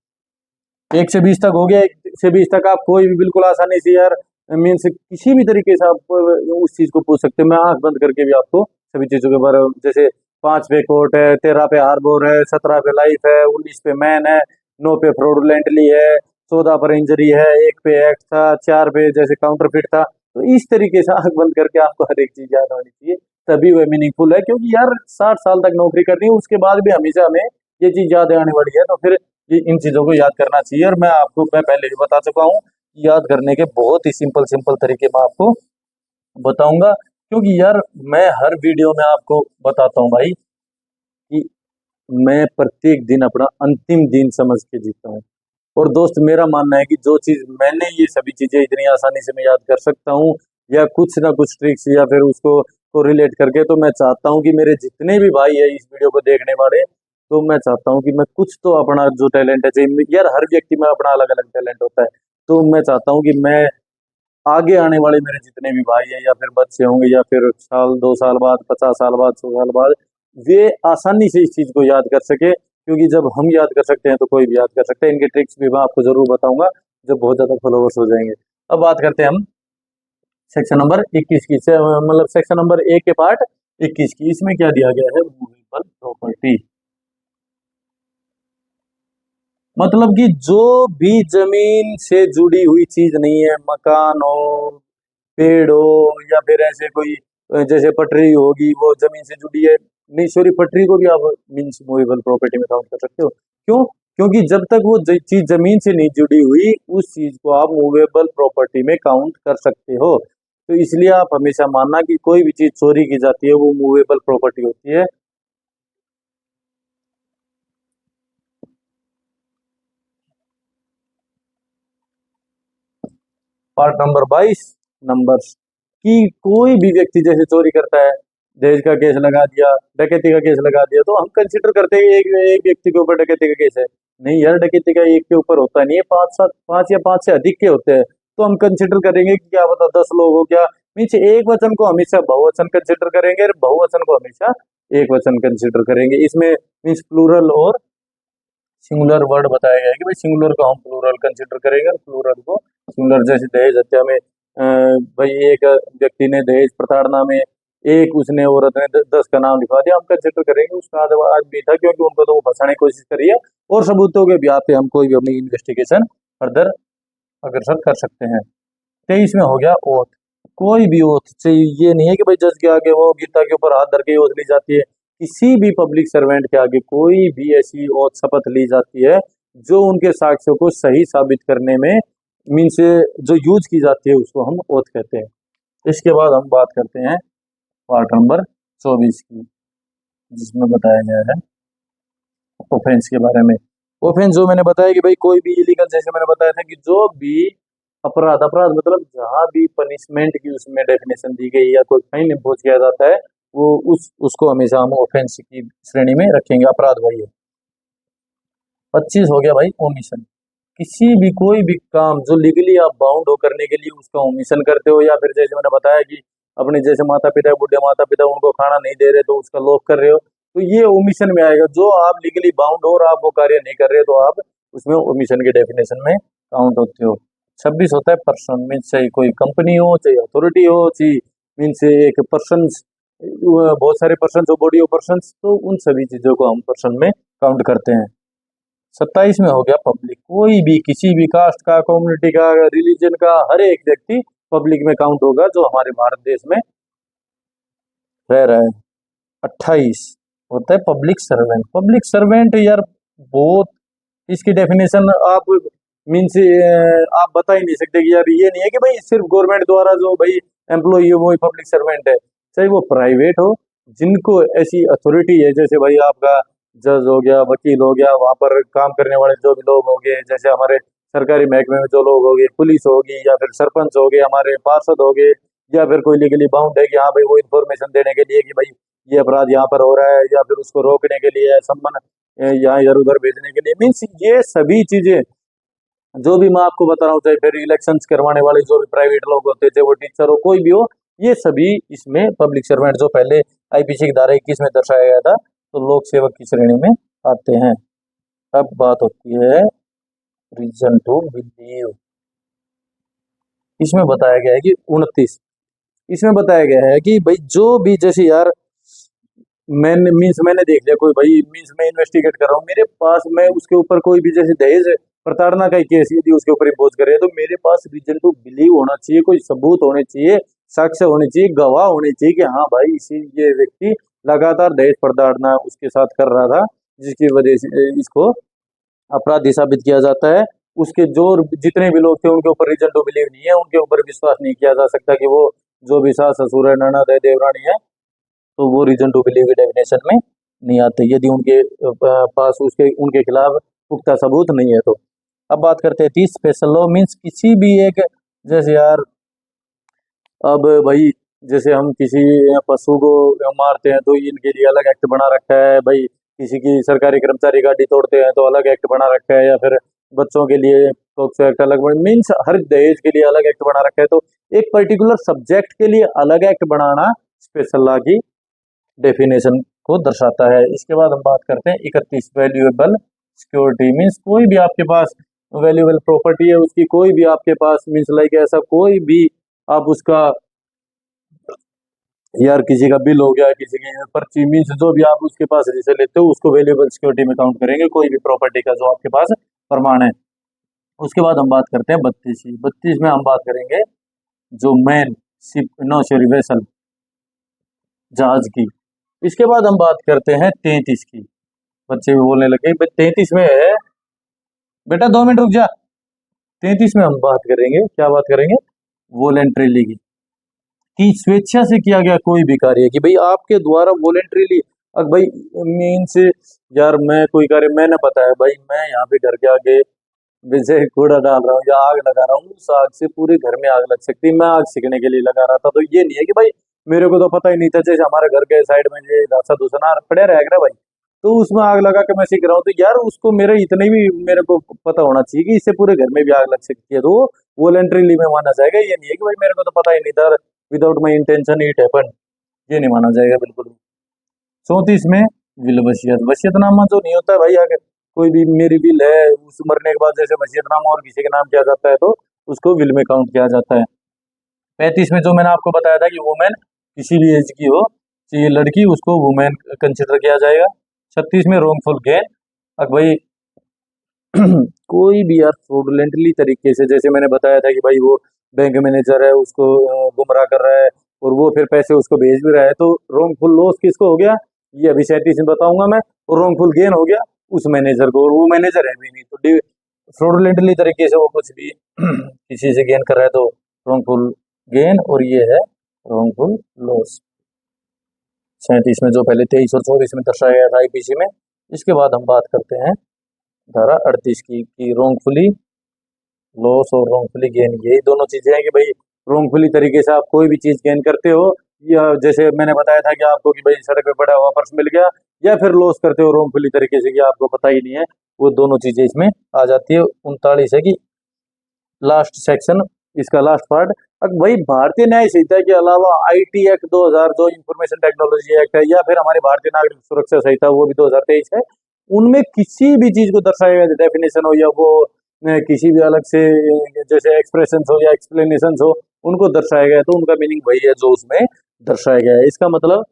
1 से 20 तक हो गया। 1 से 20 तक आप कोई भी बिल्कुल आसानी से यार मीन्स किसी भी तरीके से आप उस चीज को पूछ सकते हैं। मैं आंख बंद करके भी आपको सभी चीजों के बारे में, जैसे 5 पे कोर्ट है, 13 पे हार्बर है, 17 पे लाइफ है, 19 पे मैन है, 9 पे फ्रॉडुलेंटली है, 14 पर इंजरी है, 1 पे एक्ट था, 4 पे जैसे काउंटरफिट था। तो इस तरीके से आंख बंद करके आपको हर एक चीज याद होनी चाहिए, तभी वह मीनिंगफुल है। क्योंकि यार 60 साल तक नौकरी करनी है, उसके बाद भी हमेशा हमें ये चीज याद आने वाली है, तो फिर कि इन चीज़ों को याद करना चाहिए। और मैं पहले भी बता चुका हूँ, याद करने के बहुत ही सिंपल सिंपल तरीके मैं आपको बताऊंगा, क्योंकि यार मैं हर वीडियो में आपको बताता हूँ भाई कि मैं प्रत्येक दिन अपना अंतिम दिन समझ के जीता हूँ। और दोस्त, मेरा मानना है कि जो चीज मैंने ये सभी चीजें इतनी आसानी से मैं याद कर सकता हूँ, या कुछ ना कुछ ट्रिक्स या फिर उसको को रिलेट करके, तो मैं चाहता हूँ कि मेरे जितने भी भाई है इस वीडियो को देखने वाले, तो मैं चाहता हूँ कि मैं कुछ तो अपना जो टैलेंट है, यार हर व्यक्ति में अपना अलग अलग टैलेंट होता है, तो मैं चाहता हूँ कि मैं आगे आने वाले मेरे जितने भी भाई हैं या फिर बच्चे होंगे, या फिर साल 2 साल बाद, 50 साल बाद, 100 साल बाद, वे आसानी से इस चीज को याद कर सके। क्योंकि जब हम याद कर सकते हैं तो कोई भी याद कर सकते हैं। इनके ट्रिक्स भी मैं आपको जरूर बताऊंगा जब बहुत ज्यादा फॉलोवर्स हो जाएंगे। अब बात करते हैं हम सेक्शन नंबर 21 की, मतलब सेक्शन नंबर 1 के पार्ट 21 की। इसमें क्या दिया गया है? मूवेबल प्रॉपर्टी, मतलब कि जो भी जमीन से जुड़ी हुई चीज नहीं है, मकान हो, पेड़ हो, या फिर ऐसे कोई जैसे पटरी होगी वो जमीन से जुड़ी है, नहीं सॉरी, पटरी को भी आप मीन्स मूवेबल प्रॉपर्टी में काउंट कर सकते हो। क्यों? क्योंकि जब तक वो चीज जमीन से नहीं जुड़ी हुई, उस चीज को आप मूवेबल प्रॉपर्टी में काउंट कर सकते हो। तो इसलिए आप हमेशा मानना कि कोई भी चीज चोरी की जाती है वो मूवेबल प्रॉपर्टी होती है। पार्ट नंबर 22 नंबर कि कोई भी व्यक्ति जैसे चोरी करता है, दहेज का केस लगा दिया, डकैती का केस लगा दिया, तो हम कंसिडर करते हैं एक एक व्यक्ति के ऊपर डकैती का केस है। नहीं यार, डकैती का एक के ऊपर होता नहीं है, पांच या पांच से अधिक के होते हैं। तो हम कंसिडर करेंगे कि क्या पता 10 लोग हो क्या। मीन्स एक वचन को हमेशा बहुवचन कंसिडर करेंगे, और बहुवचन को हमेशा एक वचन कंसिडर करेंगे। इसमें मीन्स प्लूरल और सिंगुलर वर्ड बताया गया है कि भाई सिंगुलर को हम प्लूरल कंसिडर करेंगे और प्लूरल को सिंगुलर। जैसे दहेज हत्या में भाई एक व्यक्ति ने दहेज प्रताड़ना में एक उसने औरत ने 10 का नाम लिखवा दिया, हम कंसिडर करेंगे उसका आदमी था, क्योंकि उनको तो वो फंसाने की कोशिश करी है, और सबूतों के ब्याह पे हम कोई भी अपनी इन्वेस्टिगेशन फर्दर अग्रसर कर सकते हैं। 23 में हो गया ओथ। कोई भी ओथ चाहिए, ये नहीं है कि भाई जज के आगे वो गीता के ऊपर हाथ धर के ओथ ली जाती है। किसी भी पब्लिक सर्वेंट के आगे कोई भी ऐसी ओथ शपथ ली जाती है जो उनके साक्ष्यों को सही साबित करने में मीन्स जो यूज की जाती है, उसको हम ओथ कहते हैं। इसके बाद हम बात करते हैं पार्ट नंबर 24 की, जिसमें बताया गया है ऑफेंस के बारे में। ऑफेंस जो मैंने बताया कि भाई कोई भी इलीगल, जैसे मैंने बताया था कि जो भी अपराध, अपराध मतलब जहाँ भी पनिशमेंट की उसमें डेफिनेशन दी गई या कोई फाइन इम्पोज किया जाता है, वो उसको हमेशा हम ऑफेंस की श्रेणी में रखेंगे, अपराध वही है। 25 हो गया भाई ओमिशन। किसी भी कोई भी काम जो लीगली आप बाउंड हो करने के लिए उसका ओमिशन करते हो, या फिर जैसे मैंने बताया कि अपने जैसे माता पिता, बुढ़े माता पिता, उनको खाना नहीं दे रहे तो उसका लोभ कर रहे हो, तो ये ओमिशन में आएगा। जो आप लीगली बाउंड हो और आप वो कार्य नहीं कर रहे, तो आप उसमें ओमिशन के डेफिनेशन में काउंट होते हो। 26 होता है पर्सन, मीन्स चाहे कोई कंपनी हो, चाहे अथॉरिटी हो, चाहे मीन्स एक पर्सन, बहुत सारे पर्सन हो, बॉडी ऑफ पर्सन, तो उन सभी चीजों को हम पर्सन में काउंट करते हैं। 27 में हो गया पब्लिक। कोई भी किसी भी कास्ट का, कम्युनिटी का, रिलीजन का, हर एक व्यक्ति पब्लिक में काउंट होगा जो हमारे भारत देश में रह रहा है। 28 होता है पब्लिक सर्वेंट। पब्लिक सर्वेंट यार बहुत, इसकी डेफिनेशन आप मीन्स आप बता ही नहीं सकते कि यार ये नहीं है कि भाई सिर्फ गवर्नमेंट द्वारा जो भाई एम्प्लॉय है वो ही पब्लिक सर्वेंट है, चाहे वो प्राइवेट हो, जिनको ऐसी अथॉरिटी है, जैसे भाई आपका जज हो गया, वकील हो गया, वहां पर काम करने वाले जो भी लोग हो गए, जैसे हमारे सरकारी महकमे में जो लोग हो गए, पुलिस होगी, या फिर सरपंच हो गए, हमारे पार्षद हो गए, या फिर कोई लीगली बाउंड है कि हाँ भाई वो इन्फॉर्मेशन देने के लिए कि भाई ये अपराध यहाँ पर हो रहा है, या फिर उसको रोकने के लिए, सम्मन यहाँ इधर उधर भेजने के लिए, मीन्स ये सभी चीजें जो भी मैं आपको बता रहा हूँ, चाहे फिर इलेक्शन करवाने वाले जो भी प्राइवेट लोग होते हैं, चाहे वो टीचर हो, कोई भी हो, ये सभी इसमें पब्लिक सर्वेंट जो पहले आईपीसी की धारा 21 में दर्शाया गया था, तो लोक सेवक की श्रेणी में आते हैं। अब बात होती है रीजन टू बिलीव। इसमें बताया गया है कि 29, इसमें बताया गया है कि भाई जो भी, जैसे यार मैंने देख लिया कोई भाई, मीन्स मैं इन्वेस्टिगेट कर रहा हूँ, मेरे पास मैं उसके ऊपर कोई भी जैसे दहेज प्रताड़ना का केस यदि उसके ऊपर इम्पोज करे, तो मेरे पास रीजन टू बिलीव होना चाहिए, कोई सबूत होने चाहिए, साक्ष्य होने चाहिए, गवाह होने चाहिए कि हाँ भाई इसी ये व्यक्ति लगातार दहेज प्रताड़ना उसके साथ कर रहा था, जिसकी वजह से इसको अपराधी साबित किया जाता है, उसके जो जितने भी लोग थे उनके ऊपर रीजन टू बिलीव नहीं है, उनके ऊपर विश्वास नहीं किया जा सकता कि वो जो भी सास ससुर है, ननद है, देवरानी है, तो वो रीजन टू बिलीव की डेफिनेशन में नहीं आते यदि उनके पास उसके उनके खिलाफ पुख्ता सबूत नहीं है तो। अब बात करते हैं 30 स्पेशल लॉ मीन्स किसी भी एक, जैसे यार अब भाई जैसे हम किसी पशु को मारते हैं तो इनके लिए अलग एक्ट बना रखा है भाई, किसी की सरकारी कर्मचारी गाड़ी तोड़ते हैं तो अलग एक्ट बना रखा है, या फिर बच्चों के लिए पॉक्सो एक्ट अलग मीन्स हर दहेज के लिए अलग एक्ट बना रखा है, तो एक पर्टिकुलर सब्जेक्ट के लिए अलग एक्ट बनाना स्पेशल लॉ की डेफिनेशन को दर्शाता है। इसके बाद हम बात करते हैं 31 वैल्यूएबल सिक्योरिटी मीन्स कोई भी आपके पास वैल्यूएबल प्रॉपर्टी है, उसकी कोई भी आपके पास मीन्स लाइक ऐसा कोई भी आप उसका यार किसी का बिल हो गया, किसी की पर्ची मीन्स जो भी आप उसके पास जिसे लेते हो उसको वैल्यूएबल सिक्योरिटी में काउंट करेंगे, कोई भी प्रॉपर्टी का जो आपके पास प्रमाण है। उसके बाद हम बात करते हैं 32 में हम बात करेंगे जो man ship no sorry vessel जहाज की। इसके बाद हम बात करते हैं 33 की, बच्चे भी बोलने लगे 33 में है बेटा 2 मिनट रुक जा। 33 में हम बात करेंगे, क्या बात करेंगे, वॉलेंट्रीली की, कि स्वेच्छा से किया गया कोई भी कार्य, कि भाई आपके द्वारा वॉलेंट्रीली, अब भाई मीन्स यार मैं कोई कार्य मैंने बताया भाई मैं यहाँ पे घर के आगे वैसे कूड़ा डाल रहा हूँ या आग लगा रहा हूँ, उस आग से पूरे घर में आग लग सकती है, मैं आग सीखने के लिए लगा रहा था, तो ये नहीं है कि भाई मेरे को तो पता ही नहीं था, जैसे हमारे घर के साइड में ये रास्ता दूसरा पड़े रहेगा भाई तो उसमें आग लगा के मैं सीख रहा हूँ, तो यार उसको मेरे इतने भी मेरे को पता होना चाहिए कि इससे पूरे घर में भी आग लग सकती है, तो वो वॉलेंट्रीली में माना जाएगा। ये नहीं है कि भाई मेरे को तो पता ही नहीं था, without my intention it happen, ये नहीं माना जाएगा बिल्कुल भी। 34 में विल वसीयत, वसीयतनामा जो नहीं होता है भाई, अगर कोई भी मेरी विल है उस मरने के बाद जैसे वसीयतनामा और किसी के नाम किया जाता है तो उसको विल में काउंट किया जाता है। 35 में जो मैंने आपको बताया था कि वुमेन किसी भी एज की हो चाहिए लड़की, उसको वुमेन कंसिडर किया जाएगा। 36 में रोंगफुल गेन, अब भाई कोई भी यार फ्रॉडुलेंटली तरीके से, जैसे मैंने बताया था कि भाई वो बैंक मैनेजर है उसको गुमराह कर रहा है और वो फिर पैसे उसको भेज भी रहा है, तो रोंगफुल लॉस किसको हो गया, ये अभी 37 में बताऊंगा मैं, और रोंगफुल गेन हो गया उस मैनेजर को, और वो मैनेजर है भी नहीं, तो फ्रॉडुलेंटली तरीके से वो कुछ भी किसी से गेन कर रहा है तो रोंगफुल गेन, और ये है रोंगफुल लॉस। 37 में जो पहले 23 और 24 में दर्शाया गया था आईपीसी में। इसके बाद हम बात करते हैं धारा 38 की, कि रोंगफुली लॉस और रोंगफुली गेन, यही दोनों चीजें हैं कि भाई रोंगफुली तरीके से आप कोई भी चीज गेन करते हो, या जैसे मैंने बताया था कि आपको कि भाई सड़क पे पड़ा हुआ पर्स मिल गया, या फिर लॉस करते हो रोंगफुली तरीके से कि आपको पता ही नहीं है, वो दोनों चीजें इसमें आ जाती है। 39 है कि लास्ट सेक्शन, इसका लास्ट पार्ट, अब वही भारतीय न्याय संहिता के अलावा आईटी एक्ट 2000 जो इंफॉर्मेशन टेक्नोलॉजी एक्ट है, या फिर हमारी भारतीय नागरिक सुरक्षा संहिता वो भी 2023 है, उनमें किसी भी चीज को दर्शाया गया डेफिनेशन हो या वो किसी भी अलग से जैसे एक्सप्रेशन हो या एक्सप्लेनेशन हो उनको दर्शाया गया है, तो उनका मीनिंग वही है जो उसमें दर्शाया गया है। इसका मतलब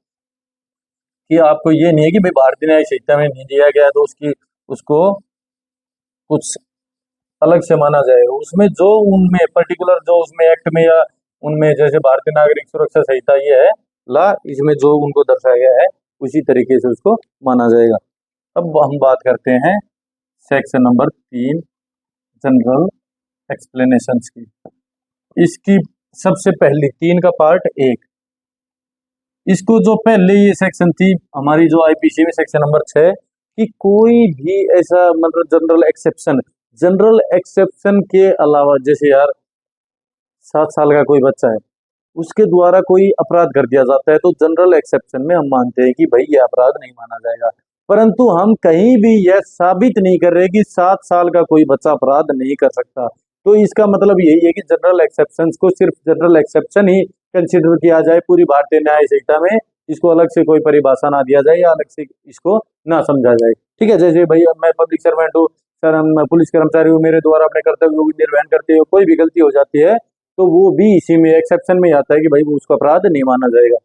कि आपको ये नहीं है कि भाई भारतीय न्याय संहिता में नहीं दिया गया तो उसकी उसको कुछ अलग से माना जाएगा, उसमें जो उनमें पर्टिकुलर जो उसमें एक्ट में या उनमें जैसे भारतीय नागरिक सुरक्षा संहिता ये है ला, इसमें जो उनको दर्शाया गया है उसी तरीके से उसको माना जाएगा। अब हम बात करते हैं सेक्शन नंबर 3 जनरल एक्सप्लेनेशंस की। इसकी सबसे पहली 3 का पार्ट 1, इसको जो पहले ये सेक्शन थी हमारी जो आईपीसी में सेक्शन नंबर 6, कि कोई भी ऐसा मतलब जनरल एक्सेप्शन के अलावा, जैसे यार 7 साल का कोई बच्चा है उसके द्वारा कोई अपराध कर दिया जाता है तो जनरल एक्सेप्शन में हम मानते हैं कि भाई ये अपराध नहीं माना जाएगा, परंतु हम कहीं भी यह साबित नहीं कर रहे कि 7 साल का कोई बच्चा अपराध नहीं कर सकता, तो इसका मतलब यही है कि जनरल एक्सेप्शन को सिर्फ जनरल एक्सेप्शन ही कंसिडर किया जाए पूरी भारतीय न्याय संहिता में, इसको अलग से कोई परिभाषा ना दिया जाए या अलग से इसको ना समझा जाए। ठीक है, जैसे भाई मैं पब्लिक सर्वेंट हूँ सर, मैं पुलिस कर्मचारी हूँ, मेरे द्वारा अपने कर्तव्य को निर्वहन करते हुए कोई भी गलती हो जाती है तो वो भी इसी में एक्सेप्शन में आता है कि भाई वो उसका अपराध नहीं माना जाएगा।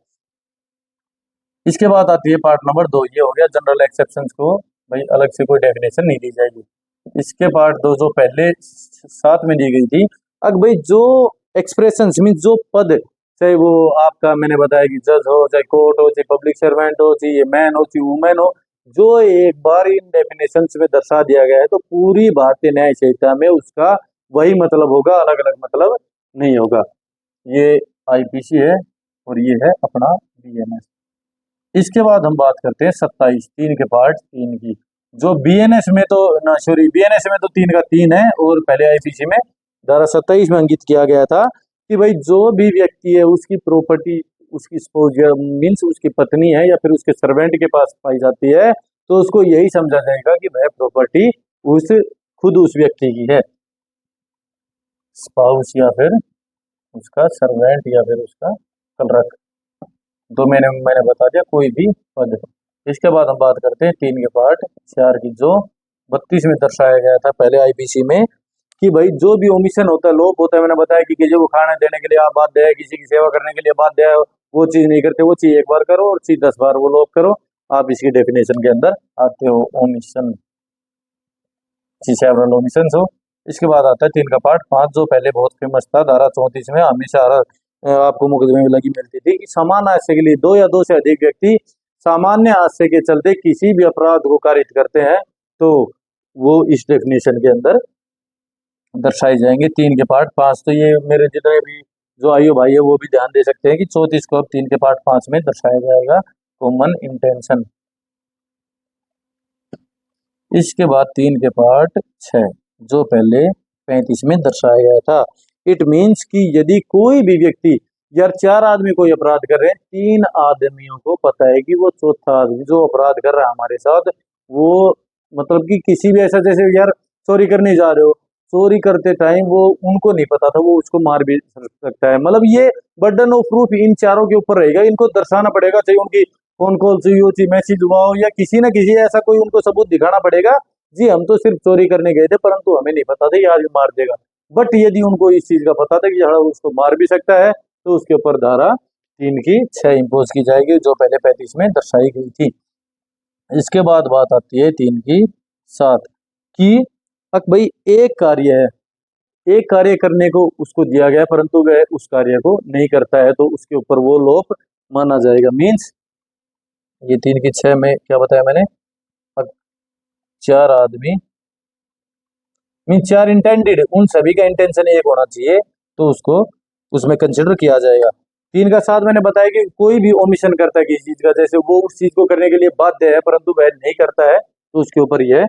इसके बाद आती है पार्ट नंबर 2, ये हो गया जनरल एक्सेप्शंस को भाई अलग से कोई डेफिनेशन नहीं दी जाएगी। इसके पार्ट 2 जो पहले 7 में दी गई थी, अब भाई जो एक्सप्रेशंस मीन जो पद, चाहे वो आपका मैंने बताया कि जज हो, चाहे कोर्ट हो, चाहे पब्लिक सर्वेंट हो, चाहे मैन हो, चाहे वुमेन हो, जो एक बार इन डेफिनेशंस में दर्शा दिया गया है तो पूरी भारतीय न्याय संहिता में उसका वही मतलब होगा, अलग अलग मतलब नहीं होगा। ये आईपीसी है और ये है अपना बीएनएस। इसके बाद हम बात करते हैं 27 3 के पार्ट 3 की। जो बीएनएस में तो ना सॉरी बीएनएस में तो 3 का 3 है और पहले आईपीसी में धारा 27 में अंकित किया गया था कि भाई जो भी व्यक्ति है उसकी प्रॉपर्टी उसकी स्पोज मीन्स उसकी पत्नी है या फिर उसके सर्वेंट के पास पाई जाती है तो उसको यही समझा जाएगा कि वह प्रॉपर्टी उस खुद उस व्यक्ति की है, स्पाउस या फिर उसका सर्वेंट या फिर उसका कलरक। तो मैंने बता दिया कोई भी पद। इसके बाद हम बात करते हैं 3 के पार्ट 4 की, जो 32 में दर्शाया गया था पहले आईपीसी में कि भाई जो भी ओमिशन होता है, लोप होता है, मैंने बताया कि किसी को खाना देने के लिए आप बाध्य है, किसी की सेवा करने के लिए बाध्य है, वो चीज नहीं करते, वो चीज एक बार करो और चीज 10 बार वो लोप करो, आप इसकी डेफिनेशन के अंदर आते हो, ओमिशन सेवरल ओमिशन हो। इसके बाद आता है 3 का पार्ट 5 जो पहले बहुत फेमस था, धारा 34 में हमेशा आपको मुकदमे में लगी मिलती थी कि समान हादसे के लिए 2 या 2 से अधिक व्यक्ति सामान्य हादसे के चलते किसी भी अपराध को कारित करते हैं तो वो इस डेफिनेशन के अंदर दर्शाए जाएंगे। 3 के पार्ट 5 तो ये मेरे जितने भी जो आयु भाई है वो भी ध्यान दे सकते हैं कि 34 को अब 3 के पार्ट 5 में दर्शाया जाएगा, कॉमन इंटेंशन। इसके बाद 3 के पार्ट 6 जो पहले 35 में दर्शाया गया था। इट मीन्स कि यदि कोई भी व्यक्ति यार 4 आदमी कोई अपराध कर रहे हैं, 3 आदमियों को पता है कि वो चौथा आदमी जो अपराध कर रहा है हमारे साथ वो मतलब कि किसी भी ऐसा जैसे यार चोरी करने जा रहे हो, चोरी करते टाइम वो उनको नहीं पता था, वो उसको मार भी सकता है। मतलब ये बर्डन ऑफ प्रूफ इन चारों के ऊपर रहेगा, इनको दर्शाना पड़ेगा, चाहे उनकी फोन कॉल से मैसेज हुआ हो या किसी ना किसी ऐसा कोई उनको सबूत दिखाना पड़ेगा जी हम तो सिर्फ चोरी करने गए थे परंतु हमें नहीं पता था ये आज मार देगा। बट यदि उनको इस चीज का पता था कि हाँ उसको मार भी सकता है तो उसके ऊपर धारा 3 की 6 इम्पोज की जाएगी जो पहले 35 में दर्शाई गई थी। इसके बाद बात आती है 3 की 7 की, भाई एक कार्य है, एक कार्य करने को उसको दिया गया परंतु वह उस कार्य को नहीं करता है तो उसके ऊपर वो लोप माना जाएगा। मीन्स ये 3 की 6 में क्या बताया मैंने, 4 आदमी मीन 4 इंटेंडेड, उन सभी का इंटेंशन एक होना चाहिए तो उसको उसमें कंसिडर किया जाएगा। 3 का 7 मैंने बताया कि कोई भी ओमिशन करता है किसी चीज का, जैसे वो उस चीज को करने के लिए बाध्य है परंतु वह नहीं करता है तो उसके ऊपर यह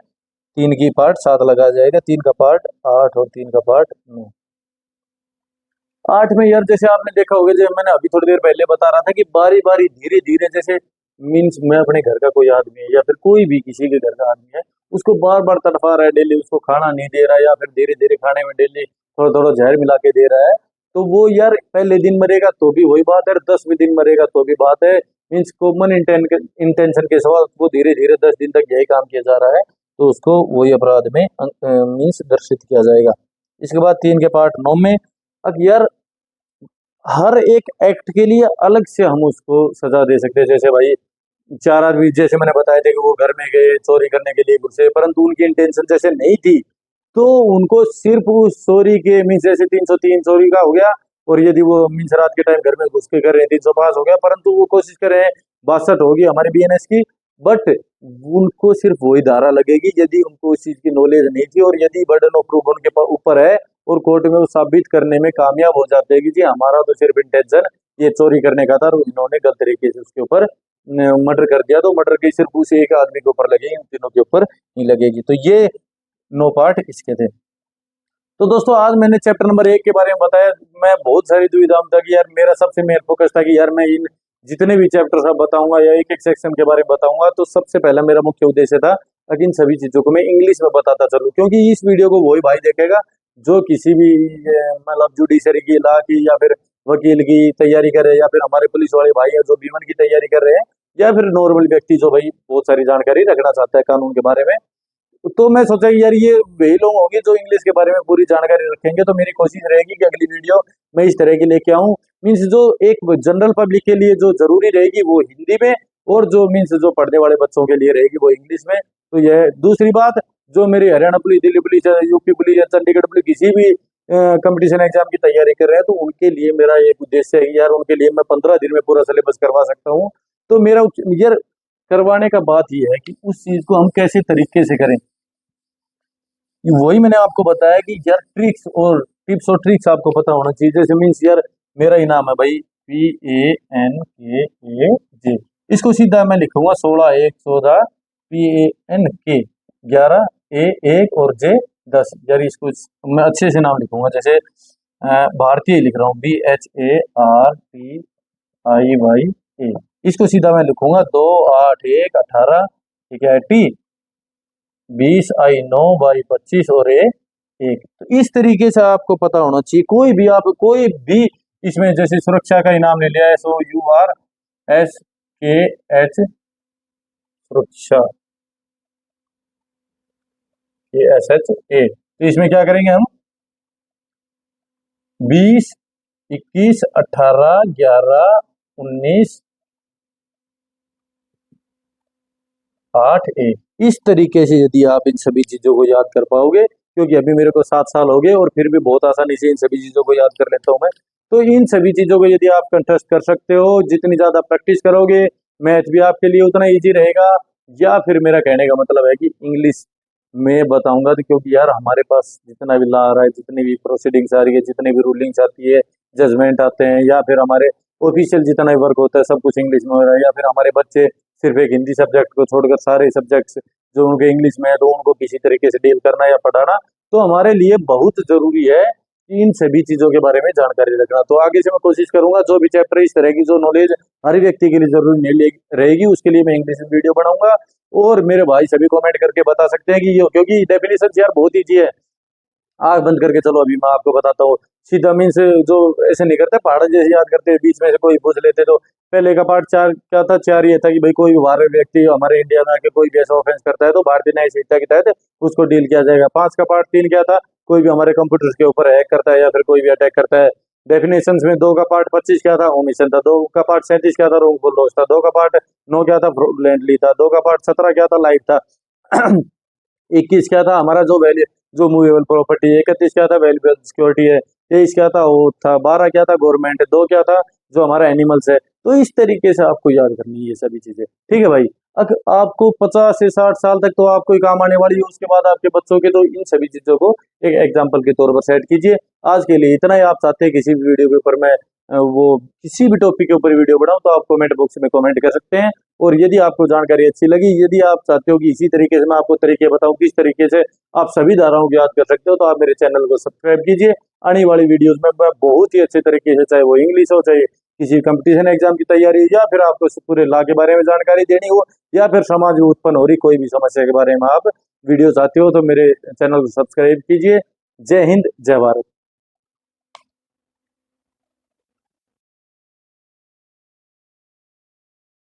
3 की पार्ट 7 लगाया जाएगा। 3 का पार्ट 8 और 3 का पार्ट 9। 8 में यार जैसे आपने देखा होगा जो मैंने अभी थोड़ी देर पहले बता रहा था कि बारी बारी धीरे धीरे जैसे मीन्स मैं अपने घर का कोई आदमी है या फिर कोई भी किसी के घर का आदमी है उसको बार बार तड़पा रहा है, डेली उसको खाना नहीं दे रहा है या फिर धीरे धीरे खाने में डेली थोड़ा थोड़ा जहर मिला के दे रहा है तो वो यार पहले दिन मरेगा तो भी वही बात है, 10वें दिन मरेगा तो भी बात है। मीन्स कॉमन इंटेंशन के सवाल वो धीरे धीरे 10 दिन तक यही काम किया जा रहा है तो उसको वही अपराध में मीन्स दर्शित किया जाएगा। इसके बाद 3 के पार्ट 9 में अब यार हर एक एक्ट के लिए अलग से हम उसको सजा दे सकते हैं। जैसे भाई 4 आदमी जैसे मैंने बताया था कि वो घर में गए चोरी करने के लिए घुसे परंतु उनकी इंटेंशन जैसे नहीं थी तो उनको सिर्फ उस चोरी के मीन्स जैसे 303 चोरी का हो गया और यदि वो मीन्स रात के टाइम घर में घुस के कर रहे हैं 305 हो गया परंतु वो कोशिश कर रहे हैं 62 होगी हमारे बीएनएस की, बट उनको सिर्फ वही धारा लगेगी यदि उनको उस चीज की नॉलेज नहीं थी और यदि बर्डन ऑफ प्रूफ उनके ऊपर है और कोर्ट में वो साबित करने में कामयाब हो जाते हैं कि जी हमारा तो सिर्फ इंटेंशन ये चोरी करने का था और इन्होंने गलत तरीके से उसके ऊपर मर्डर कर दिया तो मर्डर की सिर्फ उस एक आदमी के ऊपर लगेगी, इन तीनों के ऊपर नहीं लगेगी। तो ये 9 पार्ट इसके थे। तो दोस्तों आज मैंने चैप्टर नंबर 1 के बारे में बताया, मैं बहुत सारी दुविधा में था कि यार मेरा सबसे मेन फोकस था कि यार मैं इन जितने भी चैप्टर सब बताऊंगा या एक एक सेक्शन के बारे में बताऊंगा तो सबसे पहला मेरा मुख्य उद्देश्य था कि इन सभी चीजों को मैं इंग्लिश में बताता चलूं क्योंकि इस वीडियो को वही भाई देखेगा जो किसी भी मतलब जुडिशरी की लॉ की या फिर वकील की तैयारी कर रहे हैं या फिर हमारे पुलिस वाले भाई है जो B1 की तैयारी कर रहे हैं या फिर नॉर्मल व्यक्ति जो भाई बहुत सारी जानकारी रखना चाहता है कानून के बारे में। तो मैं सोचा कि यार ये वही लोग होंगे जो इंग्लिश के बारे में पूरी जानकारी रखेंगे तो मेरी कोशिश रहेगी कि अगली वीडियो मैं इस तरह की लेके आऊं मीन्स जो एक जनरल पब्लिक के लिए जो जरूरी रहेगी वो हिंदी में और जो मीन्स जो पढ़ने वाले बच्चों के लिए रहेगी वो इंग्लिश में। तो यह दूसरी बात जो मेरे Haryana police, Delhi police, UP police या चंडीगढ़ पुलिस किसी भी कंपटीशन एग्जाम की तैयारी कर रहे हैं तो उनके लिए मेरा एक उद्देश्य है कि यार उनके लिए मैं 15 दिन में पूरा सिलेबस करवा सकता हूँ। तो मेरा यार करवाने का बात यह है कि उस चीज को हम कैसे तरीके से करें। वही मैंने आपको बताया कि यार ट्रिक्स और टिप्स और ट्रिक्स आपको पता होना चाहिए। जैसे मीन्स यार मेरा ही नाम है भाई PANKAJ, इसको सीधा मैं लिखूंगा 16 1 14 PANK 11 A 1 और J 10। यार इसको मैं अच्छे से नाम लिखूंगा, जैसे भारतीय लिख रहा हूँ BHARTIY। इसको सीधा मैं लिखूंगा 2 8 1 18, ठीक है, T 20 I 9 बाई 25 और A 1। तो इस तरीके से आपको पता होना चाहिए। कोई भी इसमें जैसे सुरक्षा का इनाम ले लिया SOURSKH सुरक्षा KSHA, तो इसमें क्या करेंगे हम 20 21 18 11 19 8 A। इस तरीके से यदि आप इन सभी चीजों को याद कर पाओगे, क्योंकि अभी मेरे को 7 साल हो गए और फिर भी बहुत आसानी से इन सभी चीजों को याद कर लेता हूँ मैं। तो इन सभी चीजों को यदि आप कंटेस्ट कर सकते हो, जितनी ज्यादा प्रैक्टिस करोगे मैथ भी आपके लिए उतना इजी रहेगा। या फिर मेरा कहने का मतलब है कि इंग्लिश में बताऊंगा, तो क्योंकि यार हमारे पास जितना भी ला आ रहा है, जितनी भी प्रोसीडिंग्स आ रही है, जितनी भी रूलिंग्स आती है, जजमेंट आते हैं, या फिर हमारे ऑफिशियल जितना भी वर्क होता है सब कुछ इंग्लिश में हो रहा है, या फिर हमारे बच्चे सिर्फ एक हिंदी सब्जेक्ट को छोड़कर सारे सब्जेक्ट्स जो उनके इंग्लिश में है तो उनको किसी तरीके से डील करना या पढ़ाना, तो हमारे लिए बहुत जरूरी है कि इन सभी चीजों के बारे में जानकारी रखना। तो आगे से मैं कोशिश करूंगा जो भी चैप्टर इस तरह की जो नॉलेज हर व्यक्ति के लिए जरूरी नहीं रहेगी उसके लिए मैं इंग्लिश में वीडियो बनाऊंगा। और मेरे भाई सभी कमेंट करके बता सकते हैं कि ये, क्योंकि डेफिनेशन यार बहुत ईजी है। आग बंद करके चलो अभी मैं आपको बताता हूँ। सीधा मीन्स जो ऐसे नहीं करते पहाड़ जैसे याद करते हैं, बीच में से कोई पूछ लेते। तो पहले का पार्ट 4 क्या था, 4 ये था कि भाई कोई भी बाहर व्यक्ति हमारे इंडिया में आके कोई भी ऐसा ऑफेंस करता है तो भारतीय न्याय संहिता के तहत उसको डील किया जाएगा। 5 का पार्ट 3 क्या था, कोई भी हमारे कंप्यूटर के ऊपर हैक करता है या फिर कोई भी अटैक करता है। डेफिनेशन में 2 का पार्ट 25 क्या था, ओमिशन था। 2 का पार्ट 37 क्या था, रोंगफुल लॉस था। 2 का पार्ट 9 क्या था, फ्रॉडुलेंटली था। 2 का पार्ट 17 क्या था, लाइफ था। 21 क्या था हमारा जो मूवेबल प्रॉपर्टी। 31 क्या था, वैल्यूएबल सिक्योरिटी है। 23 क्या था, वो था। 12 क्या था, गवर्नमेंट। 2 क्या था, जो हमारा एनिमल्स है। तो इस तरीके से आपको याद करनी है ये सभी चीजें, ठीक है भाई। अगर आपको 50 से 60 साल तक तो आपको ही काम आने वाली है, उसके बाद आपके बच्चों के, तो इन सभी चीजों को एक एग्जाम्पल के तौर पर सेट कीजिए। आज के लिए इतना ही। आप चाहते हैं किसी भी वीडियो के ऊपर मैं वो किसी भी टॉपिक के ऊपर वीडियो बनाऊं तो आप कमेंट बॉक्स में कमेंट कर सकते हैं। और यदि आपको जानकारी अच्छी लगी, यदि आप चाहते हो कि इसी तरीके से मैं आपको तरीके बताऊं किस तरीके से आप सभी धाराओं को याद कर सकते हो, तो आप मेरे चैनल को सब्सक्राइब कीजिए। आने वाली वीडियोस में मैं बहुत ही अच्छे तरीके से, चाहे वो इंग्लिश हो, चाहे किसी कंपटीशन एग्जाम की तैयारी, या फिर आपको पूरे लॉ के बारे में जानकारी देनी हो, या फिर समाज में उत्पन्न हो रही कोई भी समस्या के बारे में आप वीडियो चाहते हो, तो मेरे चैनल को सब्सक्राइब कीजिए। जय हिंद, जय भारत।